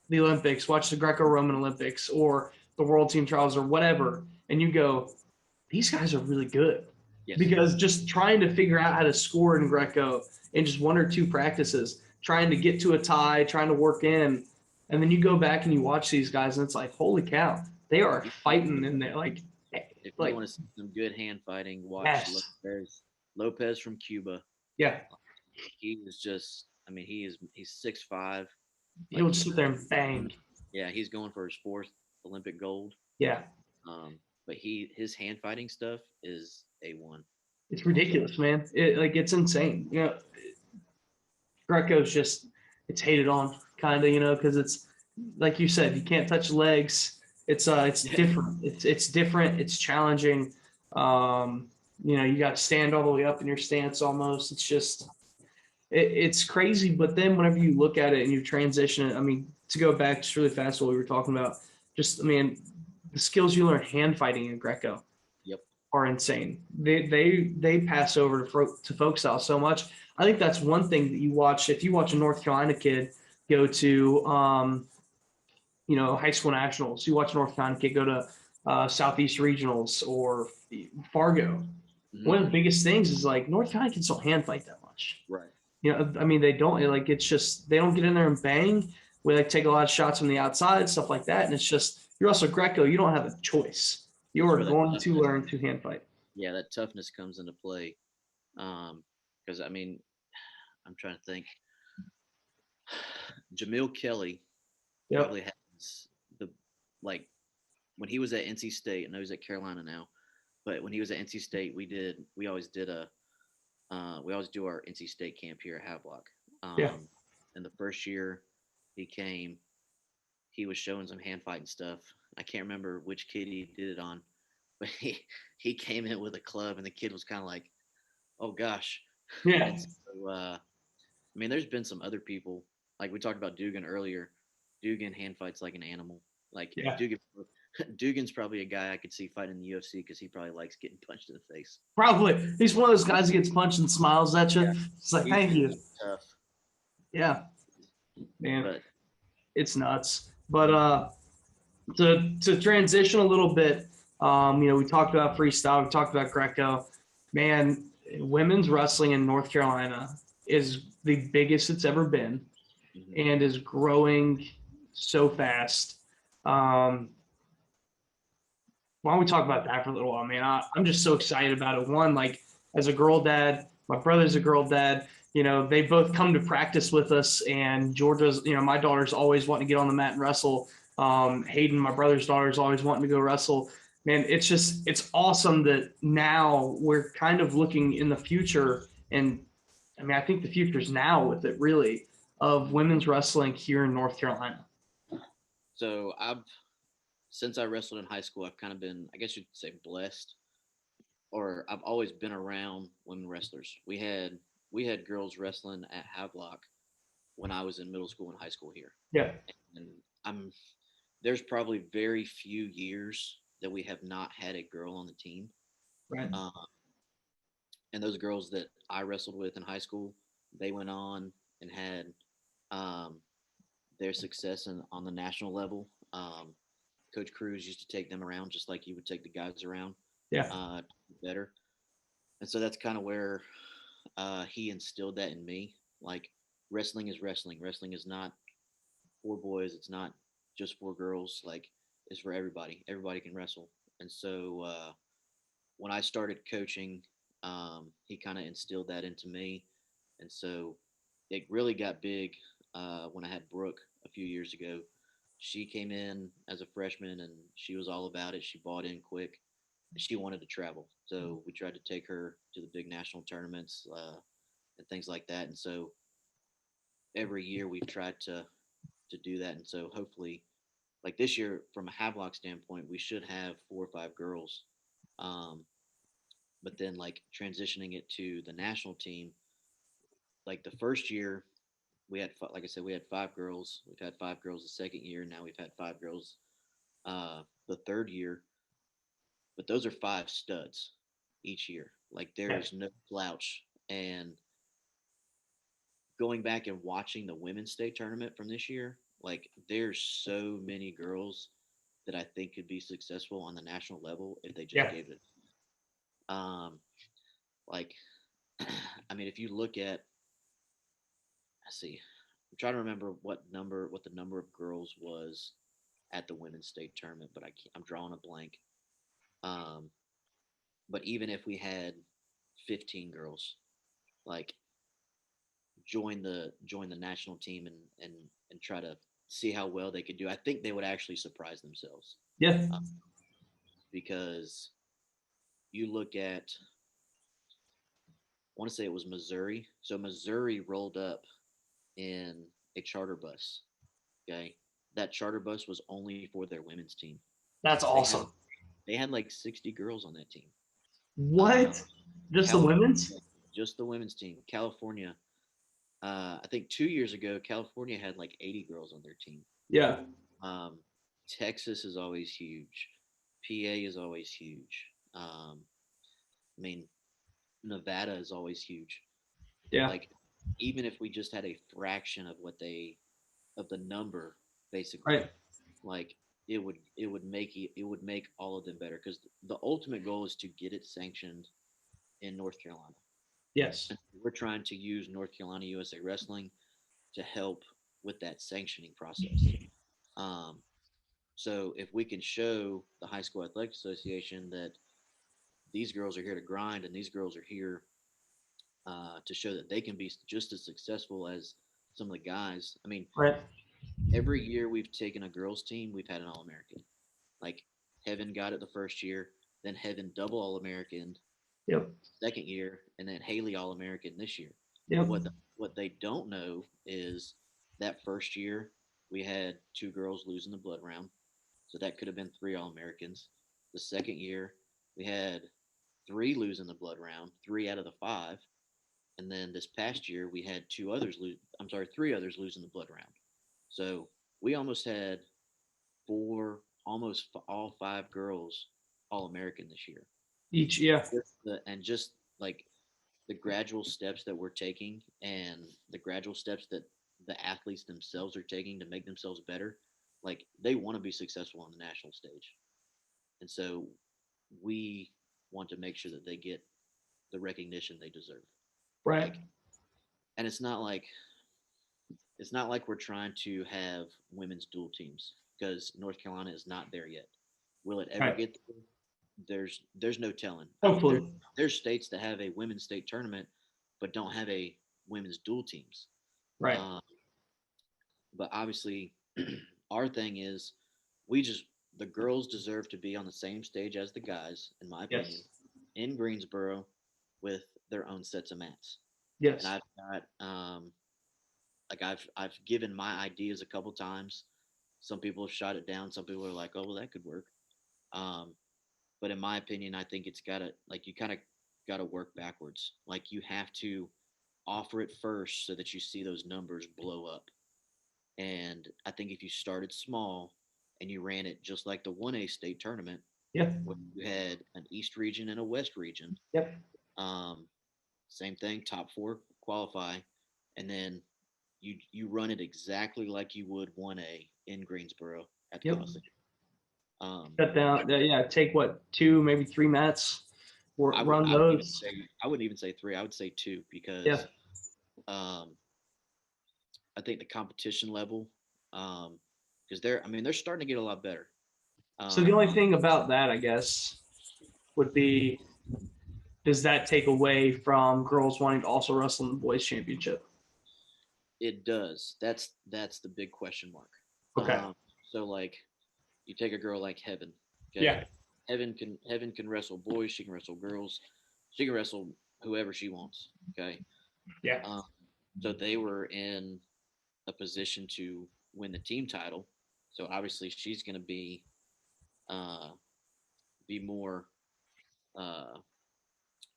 A: the Olympics, watch the Greco-Roman Olympics or the World Team Trials or whatever, and you go, these guys are really good.
B: Yes.
A: Because just trying to figure out how to score in Greco in just one or two practices, trying to get to a tie, trying to work in, and then you go back and you watch these guys and it's like, holy cow, they are
B: If you,
A: fighting in there
B: if you
A: like
B: want to see some good hand fighting, watch
A: yes.
B: Lopez from Cuba.
A: Yeah.
B: He is just, I mean, he's 6'5".
A: He'll
B: Like
A: just sit there and bang.
B: yeah, he's going for his fourth Olympic gold.
A: Yeah.
B: But his hand fighting stuff is A1.
A: It's ridiculous, man. It's insane. Greco's just it's hated on kind of, because it's like you said, you can't touch legs. It's
B: Yeah.
A: different. It's different. It's challenging. You got to stand all the way up in your stance almost. It's just it's crazy. But then whenever you look at it and you transition it, I mean, to go back just really fast what we were talking about, just I mean, the skills you learn hand fighting in Greco
B: Yep.
A: are insane. They pass over to folk style so much. I think that's one thing that you watch if you watch a North Carolina kid go to high school nationals. You watch a North Carolina kid go to Southeast regionals or Fargo. One
B: Mm-hmm.
A: of the biggest things is like North Carolina kids don't hand fight that much.
B: Right.
A: I mean they don't like it's just they don't get in there and bang. We like take a lot of shots from the outside, stuff like that, and it's just you're also Greco. You don't have a choice. You
B: That's
A: are
B: where that
A: going to
B: toughness,
A: learn to hand fight.
B: yeah, that toughness comes into play. Because I mean, I'm trying to think. Jamil Kelly
A: Yep.
B: probably has the like when he was at NC State. I know he's at Carolina now, but when he was at NC State, we always did a we always do our NC State camp here at Havelock.
A: Yeah.
B: And the first year he came, he was showing some hand fighting stuff. I can't remember which kid he did it on, but he came in with a club, and the kid was kind of like, "Oh gosh."
A: Yeah.
B: And so, I mean, there's been some other people like we talked about Dugan earlier. Dugan hand fights like an animal. Like
A: Yeah.
B: Dugan's probably a guy I could see fighting in the UFC because he probably likes getting punched in the face.
A: Probably. He's one of those guys that gets punched and smiles at you.
B: Yeah,
A: It's like,
B: he's
A: thank you.
B: tough,
A: Yeah, man,
B: but
A: it's nuts. But to transition a little bit, we talked about freestyle, we talked about Greco. Man, women's wrestling in North Carolina is the biggest it's ever been
B: mhm.
A: and is growing so fast. Um, why don't we talk about that for a little while, man? I'm just so excited about it. One, like as a girl dad, my brother's a girl dad. They both come to practice with us, and Georgia's, my daughter's always wanting to get on the mat and wrestle. Hayden, my brother's daughter, is always wanting to go wrestle. Man, it's awesome that now we're kind of looking in the future, and I mean, I think the future's now with it, really, of women's wrestling here in North Carolina.
B: So I've since I wrestled in high school, I've kind of been, I guess you'd say, blessed, or I've always been around women wrestlers. We had girls wrestling at Havelock when I was in middle school and high school here,
A: Yeah,
B: and I'm there's probably very few years that we have not had a girl on the team.
A: right.
B: Uh, and those girls that I wrestled with in high school, they went on and had um, their success on the national level. Coach Cruz used to take them around just like you would take the guys around,
A: Yeah,
B: better. And so that's kind of where he instilled that in me. Like wrestling is wrestling. Wrestling is not for boys. It's not just for girls. Like it's for everybody. Everybody can wrestle. And so when I started coaching, he kind of instilled that into me. And so it really got big when I had Brooke a few years ago. She came in as a freshman and she was all about it. She bought in quick and she wanted to travel. So we tried to take her to the big national tournaments and things like that. And so every year we've tried to do that. And so hopefully, like this year, from a Havelock standpoint, we should have 4 or 5 girls. Um, but then like transitioning it to the national team, like the first year we had, like I said, we had 5 girls. We've had 5 girls the second year. Now we've had 5 girls the third year. But those are 5 studs each year. Like
A: Yeah.
B: there's no slouch. And going back and watching the women's state tournament from this year, like there's so many girls that I think could be successful on the national level if they just
A: Yeah.
B: gave it. Um, like, I mean, if you look at, I see, I'm trying to remember what the number of girls was at the women's state tournament, but I'm drawing a blank. Um, but even if we had 15 girls, like join the national team and try to see how well they could do, I think they would actually surprise themselves
A: Yeah.
B: uh, because you look at, I want to say it was Missouri. So Missouri rolled up in a charter bus. Okay, that charter bus was only for their women's team.
A: That's
B: They had
A: awesome.
B: they had like 60 girls on that team. Uh,
A: What? Just the
B: California,
A: women's?
B: just the women's team. California, I think 2 years ago, California had like 80 girls on their team.
A: Yeah.
B: Um, Texas is always huge. PA is always huge. I mean, Nevada is always huge.
A: Yeah.
B: Like, even if we just had a fraction of of the number, basically,
A: Right.
B: like it would make all of them better because the ultimate goal is to get it sanctioned in North Carolina.
A: Yes.
B: And we're trying to use North Carolina USA Wrestling to help with that sanctioning process. Um, so if we can show the High School Athletic Association that these girls are here to grind and these girls are here to show that they can be just as successful as some of the guys. I mean,
A: Right.
B: every year we've taken a girls team, we've had an All American. Like Heaven got it the first year, then Heaven double All American
A: Yep.
B: second year, and then Haley All American this year. But
A: Yep.
B: what they don't know is that first year we had 2 girls losing the blood round, so that could have been 3 All Americans. The second year we had 3 losing the blood round, 3 out of the 5, and then this past year we had 2 others lose. I'm sorry, 3 others losing the blood round. So we almost had almost all 5 girls All American this year.
A: Each. Yeah.
B: And just like the gradual steps that we're taking and the gradual steps that the athletes themselves are taking to make themselves better, like they want to be successful on the national stage. And so we want to make sure that they get the recognition they deserve.
A: Right.
B: Like, and it's not like we're trying to have women's dual teams because North Carolina is not there yet. Will it ever
A: Right.
B: get there? There's no telling. I mean,
A: Hopefully.
B: there's states that have a women's state tournament, but don't have a women's dual teams.
A: Right.
B: Um, but obviously, our thing is we just the girls deserve to be on the same stage as the guys, in my opinion,
A: Yes.
B: in Greensboro with their own sets of mats. And
A: Yes.
B: I've got like I've given my ideas a couple times. Some people have shot it down. Some people are like, "Oh, well, that could work." Um, but in my opinion, I think it's gotta like you kind of gotta work backwards. Like you have to offer it first so that you see those numbers blow up. And I think if you started small and you ran it just like the 1A state tournament,
A: Yep.
B: where you had an East region and a West region,
A: Yep.
B: um, same thing, top 4 qualify, and then you run it exactly like you would 1A in Greensboro at the
A: Yep.
B: Coliseum. Um,
A: Cut down. Yeah. Take what, 2, maybe 3 mats.
B: I would
A: Run
B: I would even
A: those.
B: say I wouldn't even say 3. I would say 2
A: Yeah.
B: because um, I think the competition level Because they're starting to get a lot better.
A: So the
B: Um,
A: only thing about that, I guess, would be, does that take away from girls wanting to also wrestle in the boys championship?
B: it does. That's the big question mark.
A: Okay.
B: So like you take a girl like Heaven. Okay,
A: Yeah.
B: Heaven can wrestle boys. She can wrestle girls. She can wrestle whoever she wants. Okay.
A: Yeah.
B: Um, so they were in a position to win the team title. So obviously she's going to uh, be more. Uh,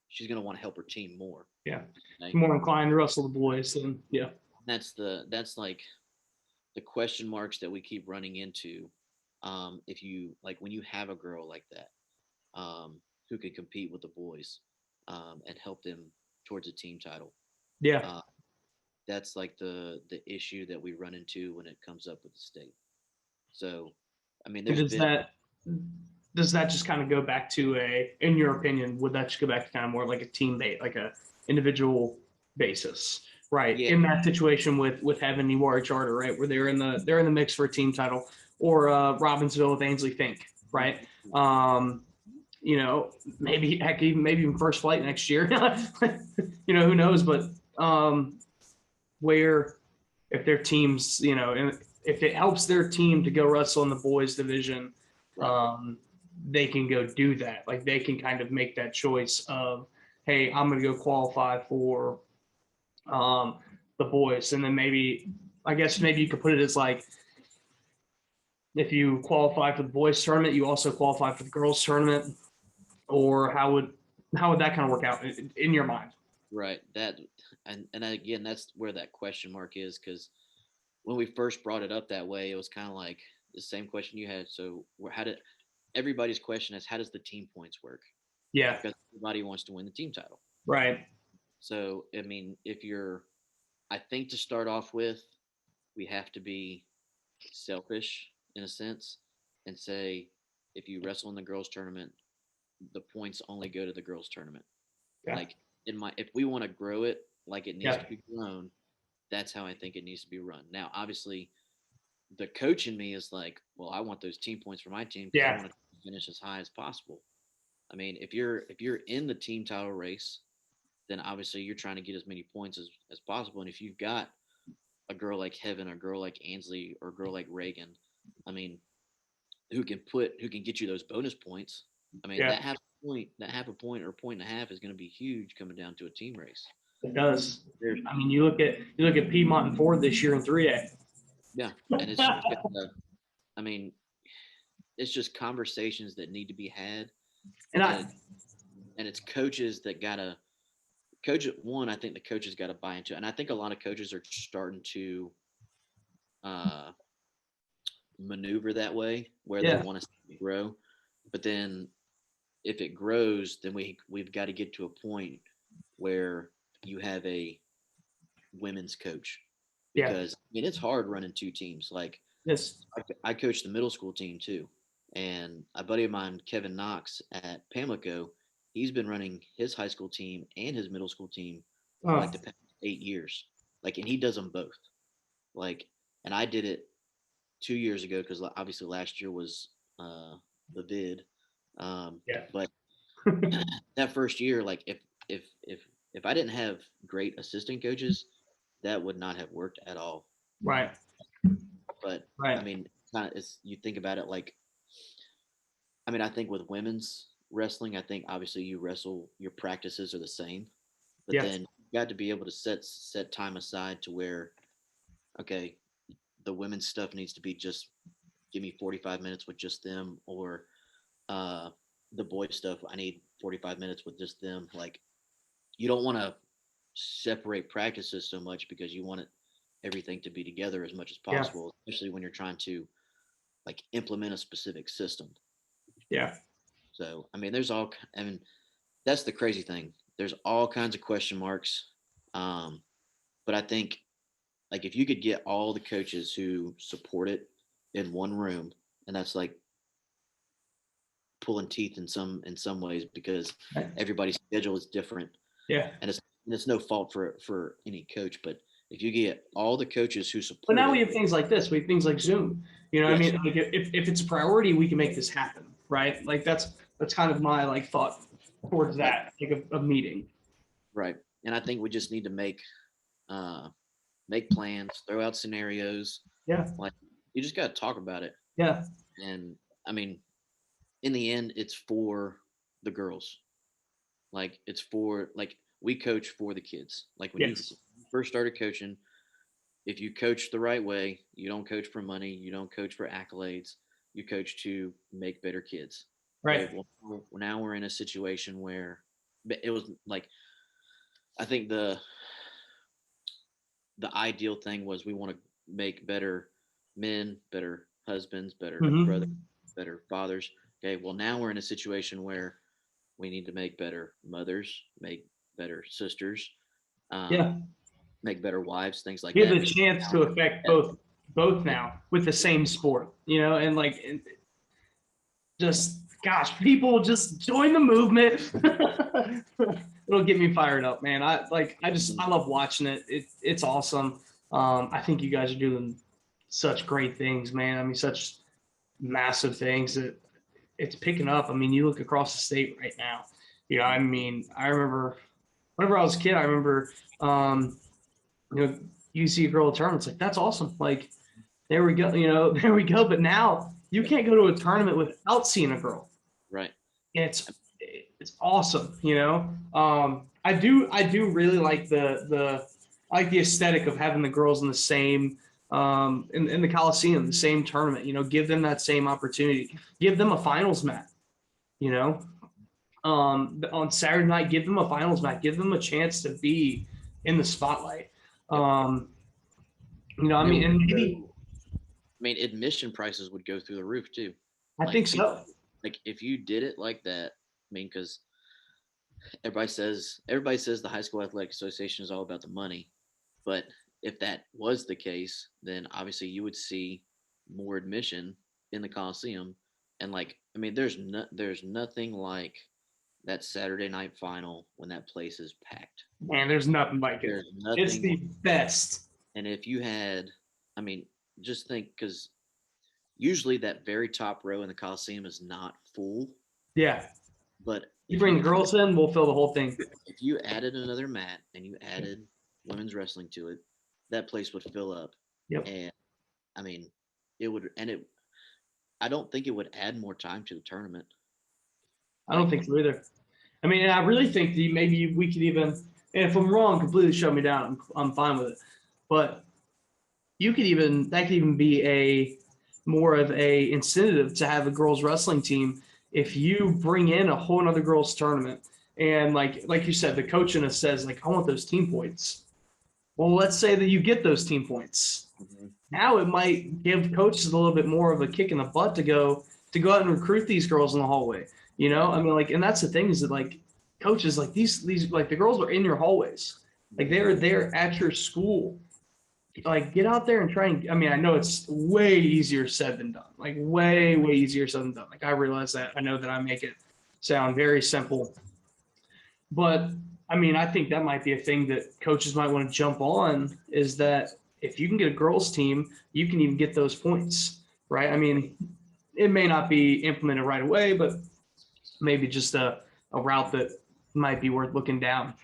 B: she's going to want to help her team more.
A: Yeah.
B: Okay?
A: More inclined to wrestle the boys than yeah.
B: That's like the question marks that we keep running into. If you like when you have a girl like that, who can compete with the boys, and help them towards a team title.
A: Yeah.
B: Uh, that's like the issue that we run into when it comes up with the state. So, I mean,
A: And
B: there's been
A: does that just kind of go back to a, in your opinion, would that just go back to kind of more like a team base, like a individual basis, right?
B: yeah
A: In that situation with Heaven, you are a charter, right, where they're in the mix for a team title, or Robbinsville with Ainsley Fink, right? Um, maybe heck, maybe even first flight next year. Who knows? But um, where if their teams, and if it helps their team to go wrestle in the boys division,
B: right
A: um, they can go do that. Like they can kind of make that choice of, hey, I'm going to go qualify for the boys, and then maybe, I guess maybe you could put it as like, if you qualify for the boys tournament, you also qualify for the girls tournament, or how would that kind of work out in your mind?
B: right that and again that's where that question mark is because when we first brought it up that way, it was kind of like the same question you had. So how did everybody's question is how does the team points work?
A: Yeah,
B: Because everybody wants to win the team title.
A: right.
B: So I mean, if you're, I think to start off with, we have to be selfish in a sense and say if you wrestle in the girls tournament, the points only go to the girls tournament.
A: Yeah,
B: Like if we want to grow it like it needs
A: yeah,
B: to be grown, that's how I think it needs to be run. Now, obviously, the coach in me is like, well, I want those team points for my team because I
A: yeah,
B: want to finish as high as possible. I mean, if you're in the team title race, then obviously you're trying to get as many points as possible. And if you've got a girl like Heaven, a girl like Ansley, or a girl like Reagan, I mean, who can get you those bonus points? I mean,
A: yeah.
B: that half a point or a point and a half is going to be huge coming down to a team race.
A: It does.
B: There's
A: I mean, you look at Piedmont and Ford this year in 3A.
B: yeah, and it's just, I mean, it's just conversations that need to be had,
A: And
B: and
A: I,
B: it's coaches that gotta coach it. One, I think the coaches got to buy into it. And I think a lot of coaches are starting to uh, maneuver that way where they
A: yeah,
B: want to see it grow. But then if it grows, then we've got to get to a point where you have a women's coach
A: yeah,
B: because I mean it's hard running two teams. Like
A: this,
B: I coached the middle school team too, and a buddy of mine, Kevin Knox at Pamlico, he's been running his high school team and his middle school team for
A: oh,
B: like the past 8 years. Like, and he does them both. Like, and I did it 2 years ago because obviously last year was the vid.
A: yeah,
B: But that first year, like if I didn't have great assistant coaches, that would not have worked at all.
A: right,
B: But I
A: right,
B: mean, kind of, it's you think about it like, I mean, I think with women's wrestling, I think obviously you wrestle, your practices are the same, but
A: yeah,
B: then you got to be able to set time aside to where, okay, the women's stuff needs to be just give me 45 minutes with just them, or uh, the boys stuff, I need 45 minutes with just them. Like, you don't want to separate practices so much because you want everything to be together as much as
A: yeah,
B: possible, especially when you're trying to like implement a specific system.
A: yeah,
B: So, I mean, I mean, that's the crazy thing. There's all kinds of question marks. Um, but I think like if you could get all the coaches who support it in one room, and that's like pulling teeth in some ways because
A: right,
B: everybody's schedule is different,
A: yeah,
B: and it's no fault for any coach, but if you get all the coaches who
A: But
B: support
A: now we
B: it,
A: have things like this. We have things like Zoom. You know what I
B: yes,
A: mean? Like if it's a priority, we can make this happen, right? Like that's kind of my like thought towards
B: right,
A: that, like a meeting.
B: right. And I think we just need to uh, make plans, throw out scenarios.
A: Yeah.
B: Like you just got to talk about it.
A: Yeah.
B: And I mean, in the end, it's for the girls. Like it's for like we coach for the kids. Like when you
A: Yes.
B: first started coaching, if you coach the right way, you don't coach for money, you don't coach for accolades, you coach to make better kids. Okay,
A: Right.
B: well now we're in a situation where it was like I think the ideal thing was we want to make better men, better husbands, better brothers,
A: Mm-hmm.
B: better fathers. Okay, well now we're in a situation where we need to make better mothers, make better sisters,
A: Yeah.
B: um, make better wives, things like
A: You have
B: that.
A: the chance to affect
B: Yeah,
A: both
B: yeah,
A: now with the same sport, you know, and like just gosh, people just join the movement. It'll get me fired up, man.
B: mhm,
A: I love watching it. It's awesome. I think you guys are doing such great things, man. I mean, such massive things that it's picking up. I mean, you look across the state right now. You know, I mean, I remember whenever I was a kid, I remember, um, you know, you see a girl at tournament, it's like, that's awesome. Like, there we go, you know, there we go. But now you can't go to a tournament without seeing a girl.
B: right.
A: It's awesome, you know. I do really like the I like the aesthetic of having the girls in the same in the Coliseum, the same tournament. You know, give them that same opportunity. Give them a finals match. You know, on Saturday night, give them a finals match. Give them a chance to be in the spotlight.
B: Yep.
A: Um, you know, I
B: And it
A: mean,
B: would
A: and
B: go,
A: maybe
B: I mean, admission prices would go through the roof too.
A: I
B: Like
A: think
B: people,
A: so.
B: like if you did it like that, I mean, because everybody says the high school athletic association is all about the money, but if that was the case, then obviously you would see more admission in the Coliseum, and like I mean, there's nothing like that Saturday night final when that place is packed.
A: Man, there's nothing like it.
B: There's
A: It's
B: nothing,
A: the best.
B: and if you had, I mean, just think because usually that very top row in the Coliseum is not full,
A: Yeah.
B: but
A: You bring the girls in, we'll fill the whole thing.
B: if you added another mat and you added women's wrestling to it, that place would fill up.
A: Yep.
B: And I mean, it would, and it, I don't think it would add more time to the tournament.
A: I don't
B: Like,
A: think so either. I mean, and I really think that maybe we could even, and if I'm wrong, completely shut me down. I'm fine with it. But you could even that could even be a more of a incentive to have a girls wrestling team if you bring in a whole other girls tournament and like you said, the coach in us says like I want those team points. Well, let's say that you get those team points.
B: mhm,
A: Now it might give coaches a little bit more of a kick in the butt to go out and recruit these girls in the hallway. You know,
B: right.
A: I mean, like, and that's the thing is that like coaches like these like the girls are in your hallways, like
B: Mhm.
A: they're there at your school. Like, get out there and try and. I mean, I know it's way easier said than done. Like, way easier said than done. Like, I realize that. I know that I make it sound very simple, but I mean, I think that might be a thing that coaches might want to jump on is that if you can get a girls team, you can even get those points, right? I mean, it may not be implemented right away, but maybe just a route that might be worth looking down.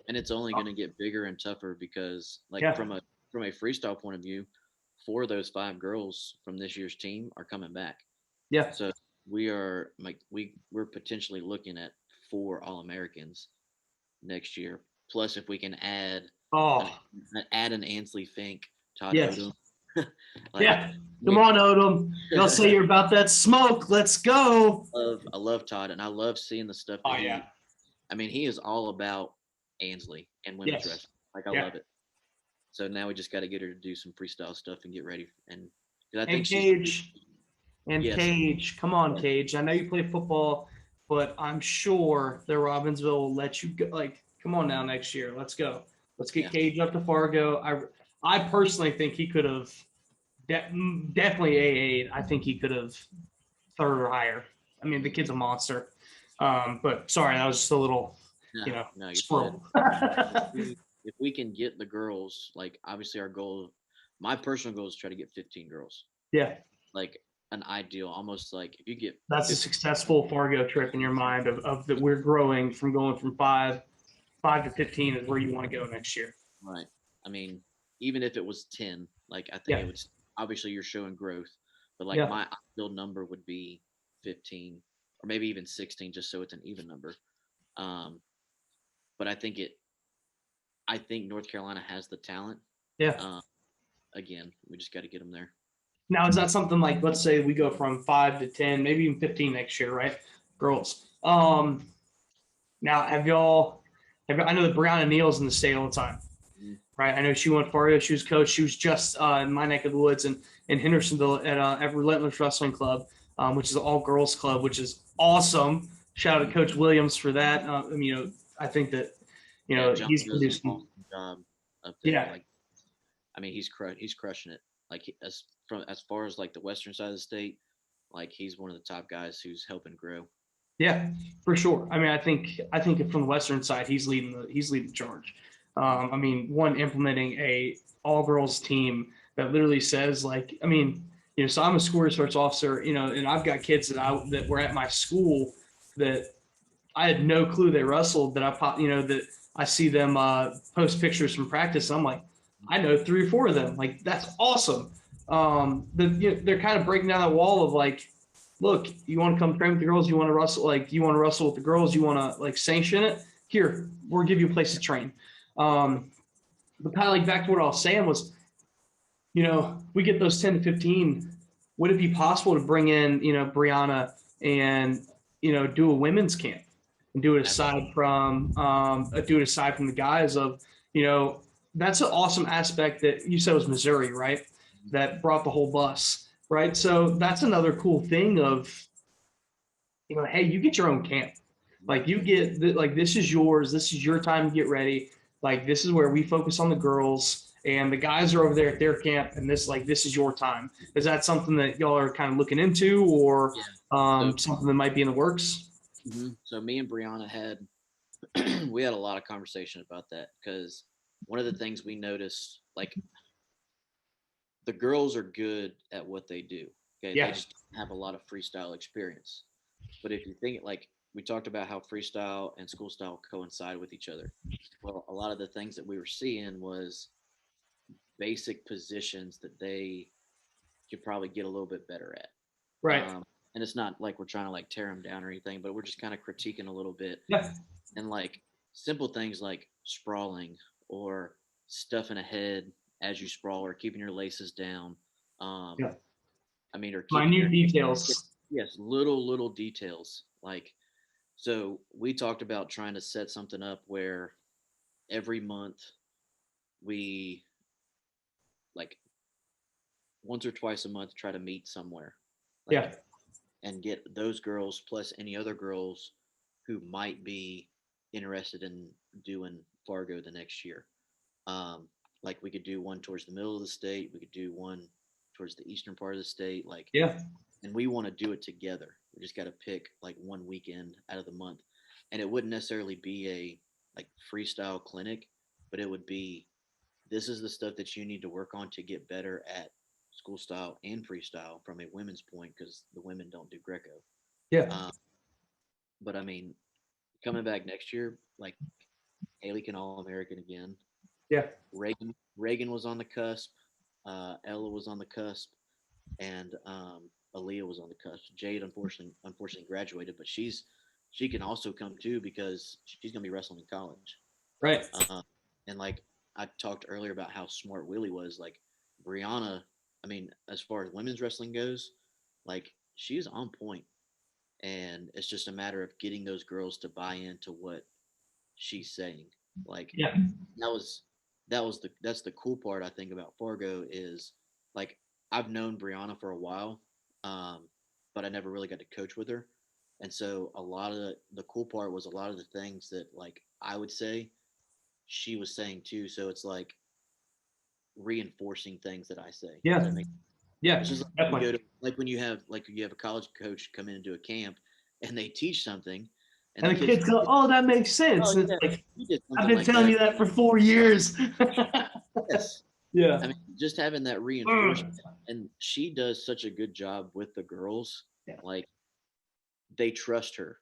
B: And it's only going to get bigger and tougher because, like,
A: Yeah.
B: from a freestyle point of view, four of those five girls from this year's team are coming back.
A: Yeah.
B: So we are like we're potentially looking at four All Americans next year. Plus, if we can an
A: Oh,
B: add an Ansley Fink, Todd
A: yes.
B: Odom, like
A: Yeah. Come
B: we
A: on, Odom. Y'all say you're about that smoke. Let's go.
B: I love Todd, and I love seeing the stuff that
A: Oh, yeah.
B: he. I mean, he is all about Ansley and women's
A: Yes.
B: wrestling. Like I
A: Yeah.
B: love it. So now we just got to get her to do some freestyle stuff and get ready. And because I
A: And
B: think she's
A: Cage. And
B: yes,
A: Cage. Come on,
B: yes,
A: Cage. I know you play football, but I'm sure that Robbinsville will let you go. Like, come on now next year. Let's go. Let's get
B: yeah,
A: Cage up to Fargo. I personally think he could have definitely AA'd. I think he could have third or higher. I mean, the kid's a monster. But sorry, that was just a little,
B: no,
A: you know,
B: no, you're good.
A: squirrel.
B: if we can get the girls, like obviously our goal, my personal goal is to try to get 15 girls,
A: Yeah.
B: like an ideal, almost like if you get
A: That's a
B: 15,
A: successful Fargo trip in your mind of that we're growing from going from five to 15 is where you want to go next year.
B: right? I mean, even if it was 10, like I think it
A: Yeah.
B: would. Obviously, you're showing growth, but like
A: Yeah.
B: my ideal number would be 15 or maybe even 16, just so it's an even number. Um, but I think North Carolina has the talent.
A: Yeah.
B: Uh, Again, we just got to get them there.
A: Now, is that something like, let's say we go from 5 to 10, maybe even 15 next year, right? Girls. Now, I know that Brianna Neal's in the state all the time,
B: Mhm.
A: right? I know she went Fargo. She was coach. She was just in my neck of the woods in Hendersonville at Relentless Wrestling Club, which is an all girls club, which is awesome. Shout out to Coach Williams for that. I think that,
B: Yeah, John
A: he's
B: does an
A: producing.
B: awesome job up there.
A: Yeah.
B: Like, I mean, he's crushing it. Like as far as like the western side of the state, like he's one of the top guys who's helping grow.
A: Yeah, for sure. I mean, I think from the Western side, he's leading the charge.
B: Mhm.
A: I mean, one implementing a all girls team that literally says like, I mean, so I'm a school resource officer, and I've got kids that were at my school that I had no clue they wrestled. That I see them post pictures from practice. And I'm like, I know 3 or 4 of them. Like that's awesome. They're kind of breaking down that wall of like, look, you want to come train with the girls, you want to wrestle, like you want to wrestle with the girls, you want to like sanction it. Here, we'll give you a place to train. But kind of like back to what I was saying was, we get those 10 to 15. Would it be possible to bring in, Brianna and, do a women's camp and do it aside from the guys of, that's an awesome aspect that you said was Missouri, right? That brought the whole bus, right? So that's another cool thing of, hey, you get your own camp. Like you get like this is yours. This is your time to get ready. Like this is where we focus on the girls, and the guys are over there at their camp, and this is your time. Is that something that y'all are kind of looking into, or
B: Yeah. So,
A: something that might be in the works?
B: so me and Brianna had we had a lot of conversation about that because one of the things we noticed, like the girls are good at what they do. Okay, they
A: Yeah,
B: just don't have a lot of freestyle experience. But if you think like we talked about how freestyle and school style coincide with each other. Well, a lot of the things that we were seeing was basic positions that they could probably get a little bit better at.
A: right.
B: And it's not like we're trying to like tear them down or anything, but we're just kind of critiquing a little bit
A: Yeah,
B: and like simple things like sprawling or stuffing ahead as you sprawl or keeping your laces down. Um,
A: yeah.
B: I mean, or keeping
A: Minute
B: your
A: details.
B: yes, little details. Like, so we talked about trying to set something up where every month we like once or twice a month try to meet somewhere, like,
A: Yeah,
B: and get those girls plus any other girls who might be interested in doing Fargo the next year. Um, like we could do one towards the middle of the state, we could do one towards the eastern part of the state, like,
A: yeah,
B: and we want to do it together. We just got to pick like one weekend out of the month, and it wouldn't necessarily be a like freestyle clinic, but it would be this is the stuff that you need to work on to get better at school style and freestyle from a women's point because the women don't do Greco.
A: yeah,
B: Um, but I mean, coming back next year, like Haley can All American again.
A: yeah,
B: Reagan was on the cusp. Ella was on the cusp, and Aaliyah was on the cusp. Jade unfortunately graduated, but she can also come too because she's gonna be wrestling in college.
A: right.
B: Uh, and like I talked earlier about how smart Willie was, like Brianna. I mean, as far as women's wrestling goes, like she's on point, and it's just a matter of getting those girls to buy into what she's saying. Like
A: Yeah,
B: that was that's the cool part I think about Fargo is like I've known Brianna for a while, um, but I never really got to coach with her, and so a lot of the cool part was a lot of the things that like I would say she was saying too. So it's like reinforcing things that I say. Does
A: yeah,
B: that make
A: yeah,
B: it's just like you go
A: definitely.
B: to like when you have a college coach come in and do a camp and they teach something And the
A: And the
B: kids,
A: kids go, "Oh, that makes sense."
B: oh
A: And
B: yeah,
A: it's like,
B: you did
A: I've
B: something
A: been
B: like
A: telling
B: that.
A: you that for 4 years.
B: Yes.
A: Yeah.
B: I mean, just having that reinforcement, and she does such a good job with the girls.
A: Yeah.
B: Like they trust her.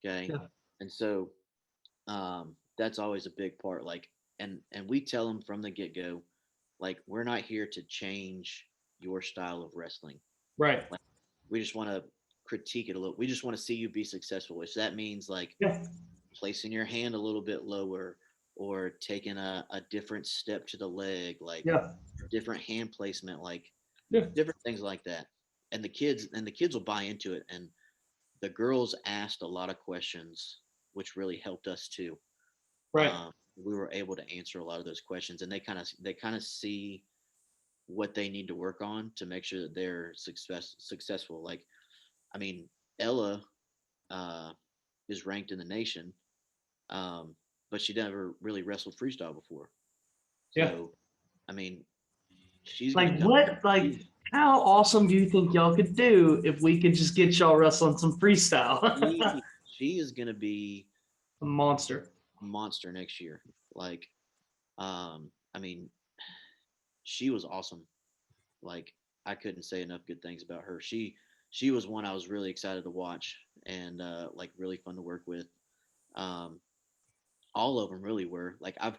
B: Okay.
A: Yeah.
B: And so that's always a big part. Like, and we tell them from the get go, like we're not here to change your style of wrestling.
A: Right.
B: Like we just want to critique it a little. We just want to see you be successful, which that means like
A: Yeah.
B: placing your hand a little bit lower or taking a different step to the leg, like
A: Yeah.
B: different hand placement, like
A: Yeah.
B: different things like that. And the kids will buy into it. And the girls asked a lot of questions, which really helped us too.
A: Right.
B: We were able to answer a lot of those questions, and they kind of see what they need to work on to make sure that they're successful. Like, I mean, Ella uh, is ranked in the nation, um, but she never really wrestled freestyle before.
A: Yeah.
B: So, I mean, she's gonna
A: Like
B: come.
A: what? Like how awesome do you think y'all could do if we could just get y'all wrestling some freestyle?
B: She is gonna be
A: A monster.
B: a monster next year. Like, I mean, she was awesome. Like, I couldn't say enough good things about her. She was one I was really excited to watch, and like really fun to work with. Um, all of them really were. Like, I've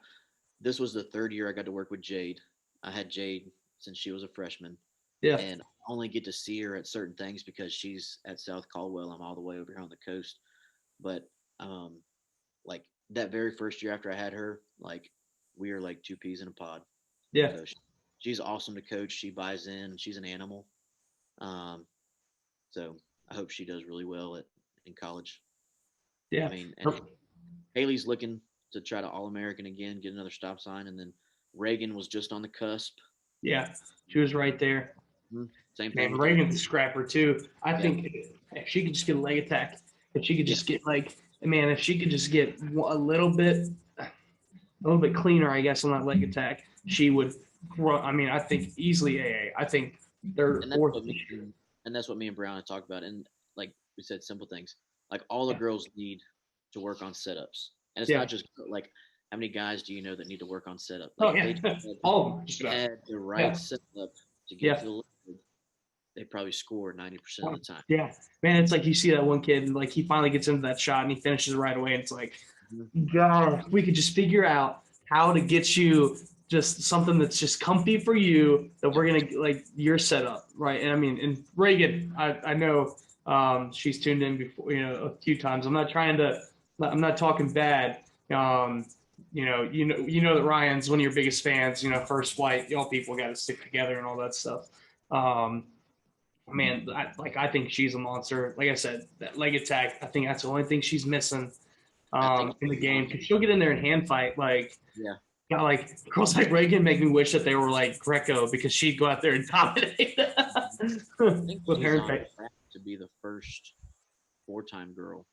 B: this was the third year I got to work with Jade. I had Jade since she was a freshman,
A: Yeah.
B: and I only get to see her at certain things because she's at South Caldwell. I'm all the way over here on the coast. But um, like that very first year after I had her, like we are like two peas in a pod.
A: Yeah.
B: So she's awesome to coach. She buys in. She's an animal. Um, so I hope she does really well in college. I
A: Yeah.
B: mean, and Haley's looking to try to All American again, get another stop sign, and then Reagan was just on the cusp.
A: Yeah. She was right there.
B: Same thing
A: Man,
B: with Ella.
A: Reagan's a scrapper too. I
B: Yeah,
A: think if she could just get a leg attack, if she could
B: yeah,
A: just get like, man, if she could just get a little bit cleaner, I guess, on that leg attack, she would. I mean, I think easily AA. I think third,
B: and
A: fourth this year.
B: that's what me and Brown had talked about. And like we said, simple things. Like all the
A: Yeah.
B: girls need to work on setups, and it's
A: Yeah.
B: not just like how many guys do you know that need to work on setup? Like
A: Oh
B: if
A: yeah.
B: they
A: All of them, just about.
B: had the right
A: Yeah.
B: setup to get
A: Yeah.
B: to the leg, they probably score 90% of the time.
A: Yeah. Man, it's like you see that one kid and like he finally gets into that shot and he finishes right away. And it's like,
B: Mhm.
A: God, we could just figure out how to get you just something that's just comfy for you that we're gonna like your setup, right? And I mean, and Reagan, I know she's tuned in before, a few times. I'm not talking bad. Um, you know that Ryan's one of your biggest fans. First flight, y'all people got to stick together and all that stuff. Um, Man, I think she's a monster. Like I said, that leg attack, I think that's the only thing she's missing
B: I think
A: in the
B: she's on.
A: game. Because she'll get in there and hand fight. Like,
B: Yeah,
A: got like girls like Reagan make me wish that they were like Greco because she'd go out there and dominate
B: I think
A: with
B: she's
A: her and
B: on
A: fight.
B: track to be the first four-time girl,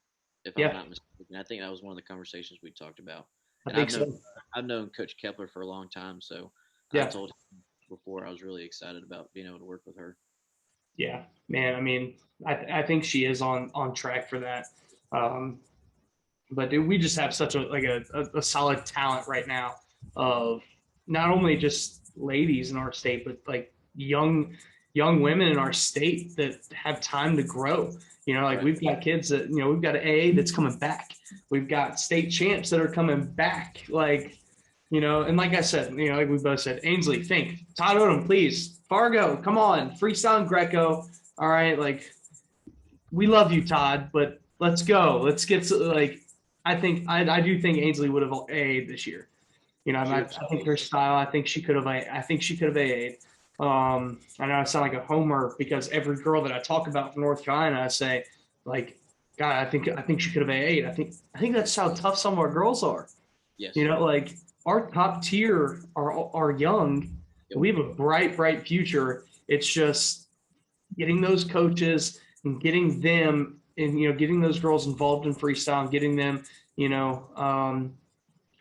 B: if I'm
A: Yeah,
B: not mistaken. I think that was one of the conversations we talked about.
A: I
B: And
A: think so.
B: I've known Coach Kepler for a long time, so I
A: Yeah,
B: told him before I was really excited about being able to work with her.
A: yeah, man. I mean, I think she is on track for that. Um, but dude, we just have such a solid talent right now of not only just ladies in our state, but like young women in our state that have time to grow. Like
B: Right.
A: we've got kids that we've got an AA that's coming back. We've got state champs that are coming back. And like I said, like we both said, Ainsley, think, Todd Odom, please, Fargo, come on, freestyle and Greco. All right, like we love you, Todd, but let's go. Let's get like I do think Ainsley would have AA'd this year.
B: She
A: I
B: was
A: think her style. I think she could have. I think she could have AA'd. I know I sound like a homer because every girl that I talk about from North Carolina, I say, like, God, I think she could have AA'd. I think that's how tough some of our girls are.
B: yes.
A: Like our top tier are young.
B: Yep.
A: We have a bright future. It's just getting those coaches and getting them and getting those girls involved in freestyle and getting them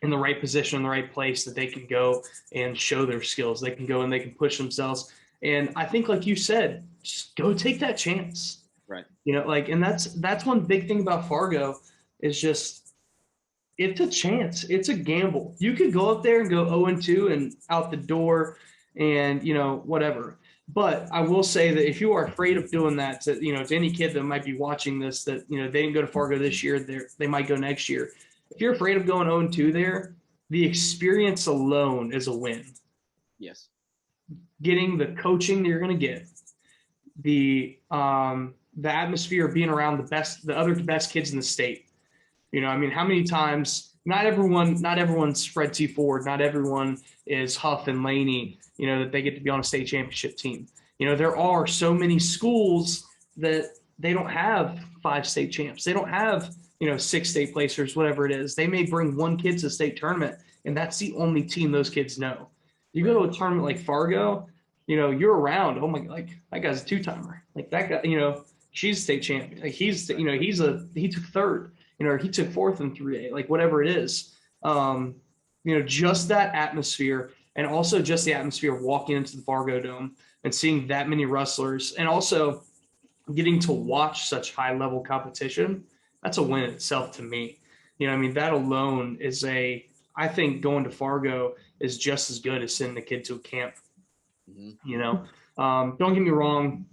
A: in the right position in the right place that they can go and show their skills. They can go and they can push themselves. And I think, like you said, just go take that chance.
B: Right.
A: And that's one big thing about Fargo. is just it's a chance. It's a gamble. You could go up there and go 0-2 and out the door and, whatever. But I will say that if you are afraid of doing that, to any kid that might be watching this, that, they didn't go to Fargo this year, they might go next year. If you're afraid of going 0-2 there, the experience alone is a win.
B: Yes.
A: Getting the coaching that you're going to get, the atmosphere of being around the other best kids in the state. I mean, how many times? Not everyone's Fred T. Ford. Not everyone is Huff and Laney. That they get to be on a state championship team. There are so many schools that they don't have 5 state champs. They don't have 6 state placers, whatever it is. They may bring one kid to the state tournament, and that's the only team those kids know. You go to a tournament like Fargo, you're around. Oh my, like that guy's a 2-timer. Like that guy, she's a state champion. Like he took third. Or he took fourth in 3A, like whatever it is. Just that atmosphere, and also just the atmosphere of walking into the Fargo Dome and seeing that many wrestlers, and also getting to watch such high level competition. That's a win in itself to me. I mean, that alone is I think going to Fargo is just as good as sending a kid to a camp. Don't get me wrong.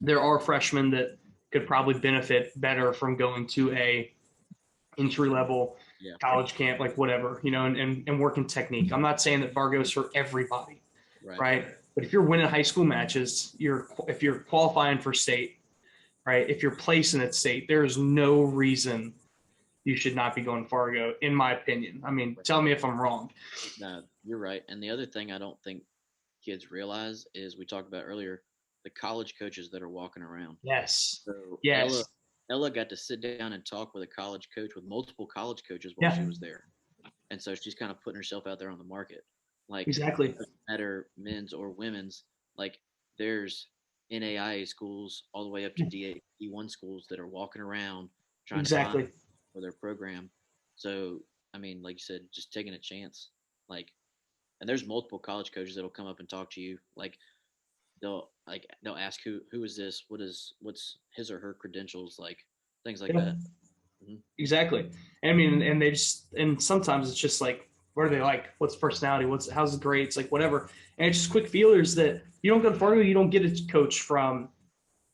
A: There are freshmen that could probably benefit better from going to a entry level college camp, like whatever, and working technique. I'm not saying that Fargo is for everybody, right? But if you're winning high school matches, if you're qualifying for state, right? If you're placing at state, there's no reason you should not be going to Fargo, in my opinion. I mean, tell me if I'm wrong.
B: No, you're right. And the other thing I don't think kids realize is we talked about earlier the college coaches that are walking around.
A: Yes.
B: So
A: Yes.
B: Ella got to sit down and talk with a college coach, with multiple college coaches while she was there. And so she's kind of putting herself out there on the market. Like,
A: exactly.
B: It doesn't matter men's or women's. Like, there's NAIA schools all the way up to D1 schools that are walking around trying to find for their program. So, I mean, like you said, just taking a chance. Like, and there's multiple college coaches that'll come up and talk to you. Like, they'll ask who is this? What's his or her credentials? Like, things like that.
A: Mm-hmm. Exactly. And I mean, and and sometimes it's just like, what are they like? What's personality? How's the grades? Like whatever. And it's just quick feelers that you don't go to Fargo, you don't get a coach from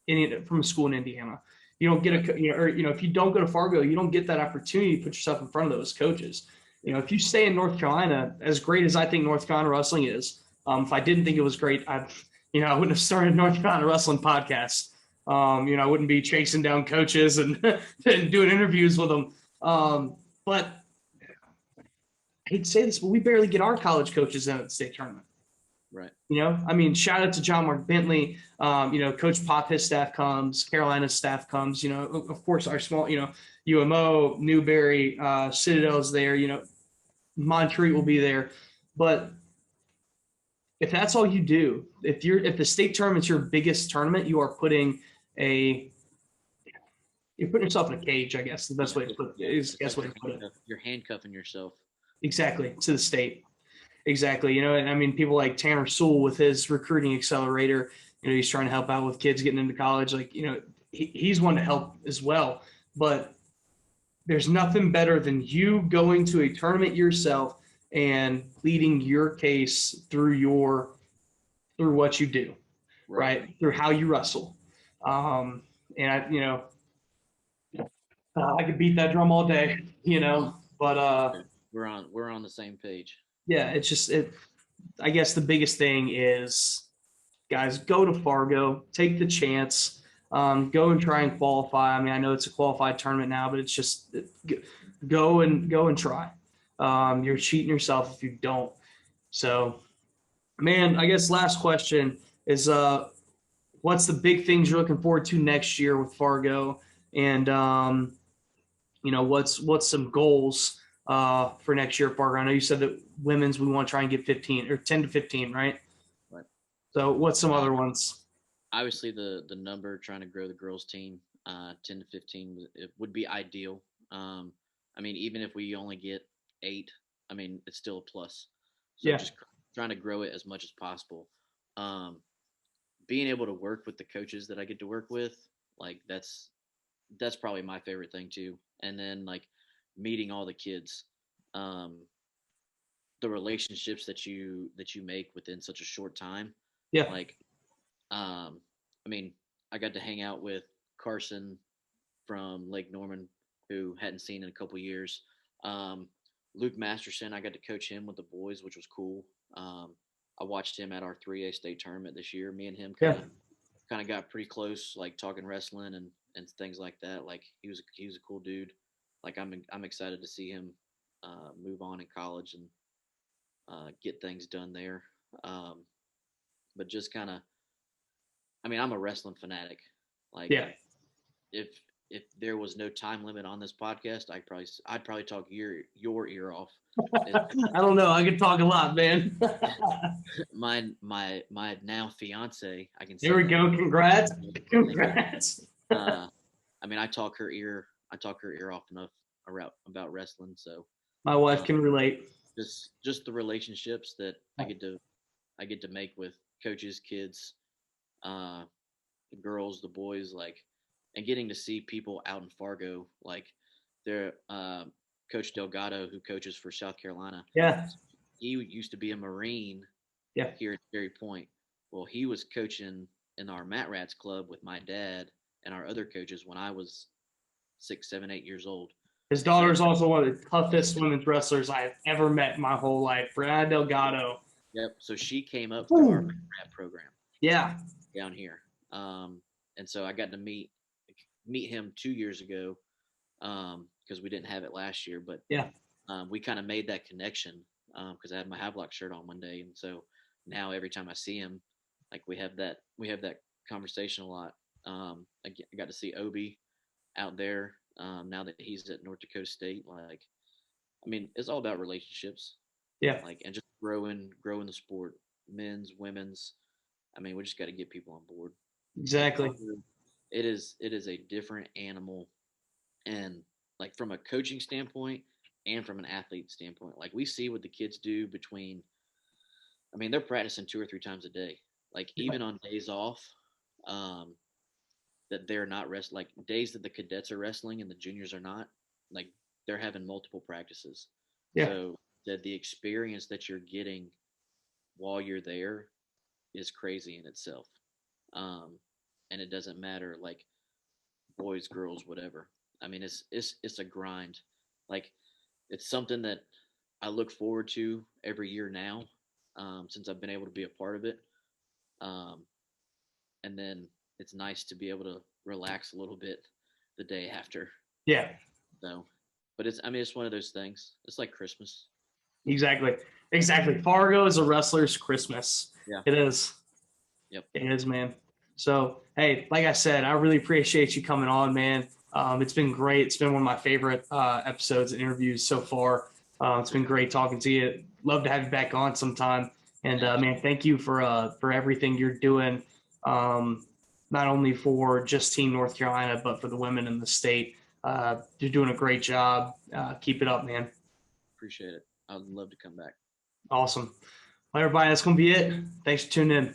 A: a school in Indiana. You don't get if you don't go to Fargo, you don't get that opportunity to put yourself in front of those coaches. If you stay in North Carolina, as great as I think North Carolina wrestling is, if I didn't think it was great, I wouldn't have started North Carolina wrestling podcast. I wouldn't be chasing down coaches and, and doing interviews with them. But I hate to say this, but we barely get our college coaches in at the state tournament.
B: Right.
A: I mean, shout out to John Mark Bentley. Coach Pop, his staff comes, Carolina's staff comes, of course, our small, UMO, Newberry, Citadel's there, Montreat will be there. But if that's all you do, if the state tournament's your biggest tournament, you're putting yourself in a cage, I guess the best way to put it is the best way to put it.
B: You're handcuffing yourself.
A: Exactly, to the state. Exactly. And I mean, people like Tanner Sewell with his recruiting accelerator, he's trying to help out with kids getting into college. Like, he's one to help as well. But there's nothing better than you going to a tournament yourself and pleading your case through what you do, right? Through how you wrestle. And I could beat that drum all day, but
B: we're on the same page.
A: Yeah, it's just I guess the biggest thing is, guys, go to Fargo, take the chance, go and try and qualify. I mean, I know it's a qualified tournament now, but it's just go and try. You're cheating yourself if you don't. So, man, I guess last question is, what's the big things you're looking forward to next year with Fargo, and what's some goals for next year at Fargo? I know you said that women's we want to try and get 15 or 10 to 15, right?
B: Right.
A: So what's some other ones?
B: Obviously, the number, trying to grow the girls team 10 to 15 it would be ideal. I mean, even if we only get 8, I mean, it's still a plus. So just trying to grow it as much as possible. Being able to work with the coaches that I get to work with, like that's probably my favorite thing too. and then like meeting all the kids, um, the relationships that you make within such a short time.
A: Yeah.
B: Like, I mean, I got to hang out with Carson from Lake Norman, who hadn't seen in a couple years. Um, Luke Masterson, I got to coach him with the boys, which was cool. I watched him at our 3A state tournament this year. Me and him
A: Yeah.
B: kind of got pretty close, like talking wrestling and things like that. Like he was a cool dude. Like I'm excited to see him move on in college and get things done there. Um, but just kind of, I mean, I'm a wrestling fanatic. Like
A: Yeah.
B: if if there was no time limit on this podcast, I'd probably talk your ear off.
A: I don't know. I can talk a lot, man.
B: My now fiance, I can
A: There
B: say
A: we
B: that.
A: go. Congrats. Congrats.
B: Uh, I mean, I talk her ear off enough about wrestling. So
A: My wife
B: uh,
A: can relate.
B: just the relationships that I get to make with coaches, kids, uh, the girls, the boys, like, and getting to see people out in Fargo, like, their Coach Delgado, who coaches for South Carolina.
A: Yeah.
B: He used to be a Marine
A: Yeah.
B: here at Cherry Point. Well, he was coaching in our Mat Rats club with my dad and our other coaches when I was 6, 7, 8 years old.
A: His
B: So,
A: daughter is also one of the toughest women's wrestlers I've ever met in my whole life. Brianna Delgado.
B: yep. So she came up through our
A: Ooh.
B: Mat Rat program
A: Yeah.
B: down here, and so I got to meet him 2 years ago because we didn't have it last year, but
A: Yeah.
B: we kind of made that connection because I had my Havelock shirt on one day, and so now every time I see him, like we have that conversation a lot. I got to see Obi out there now that he's at North Dakota State. Like, I mean, it's all about relationships,
A: Yeah.
B: like, and just growing the sport, men's, women's. I mean, we just got to get people on board. Like,
A: Exactly.
B: it is a different animal, and like from a coaching standpoint and from an athlete standpoint, like we see what the kids do between. I mean, they're practicing 2 or 3 times a day. Like
A: Yeah.
B: even on days off, um, that they're not like days that the cadets are wrestling and the juniors are not. Like they're having multiple practices,
A: Yeah.
B: so that the experience that you're getting while you're there is crazy in itself. Um, and it doesn't matter like boys, girls, whatever. I mean, it's a grind. Like it's something that I look forward to every year now, since I've been able to be a part of it. Um, and then it's nice to be able to relax a little bit the day after.
A: Yeah.
B: So, but I mean, it's one of those things. It's like Christmas.
A: Exactly. Exactly. Fargo is a wrestler's Christmas.
B: Yeah.
A: It is.
B: Yep.
A: It is, man. So, hey, like I said, I really appreciate you coming on, man. It's been great. It's been one of my favorite episodes and interviews so far. It's been great talking to you. Love to have you back on sometime. And man, thank you for everything you're doing, not only for just Team North Carolina, but for the women in the state. You're doing a great job. Keep it up, man.
B: Appreciate it. I'd love to come back.
A: Awesome. Well, everybody, that's going to be it. Thanks for tuning in.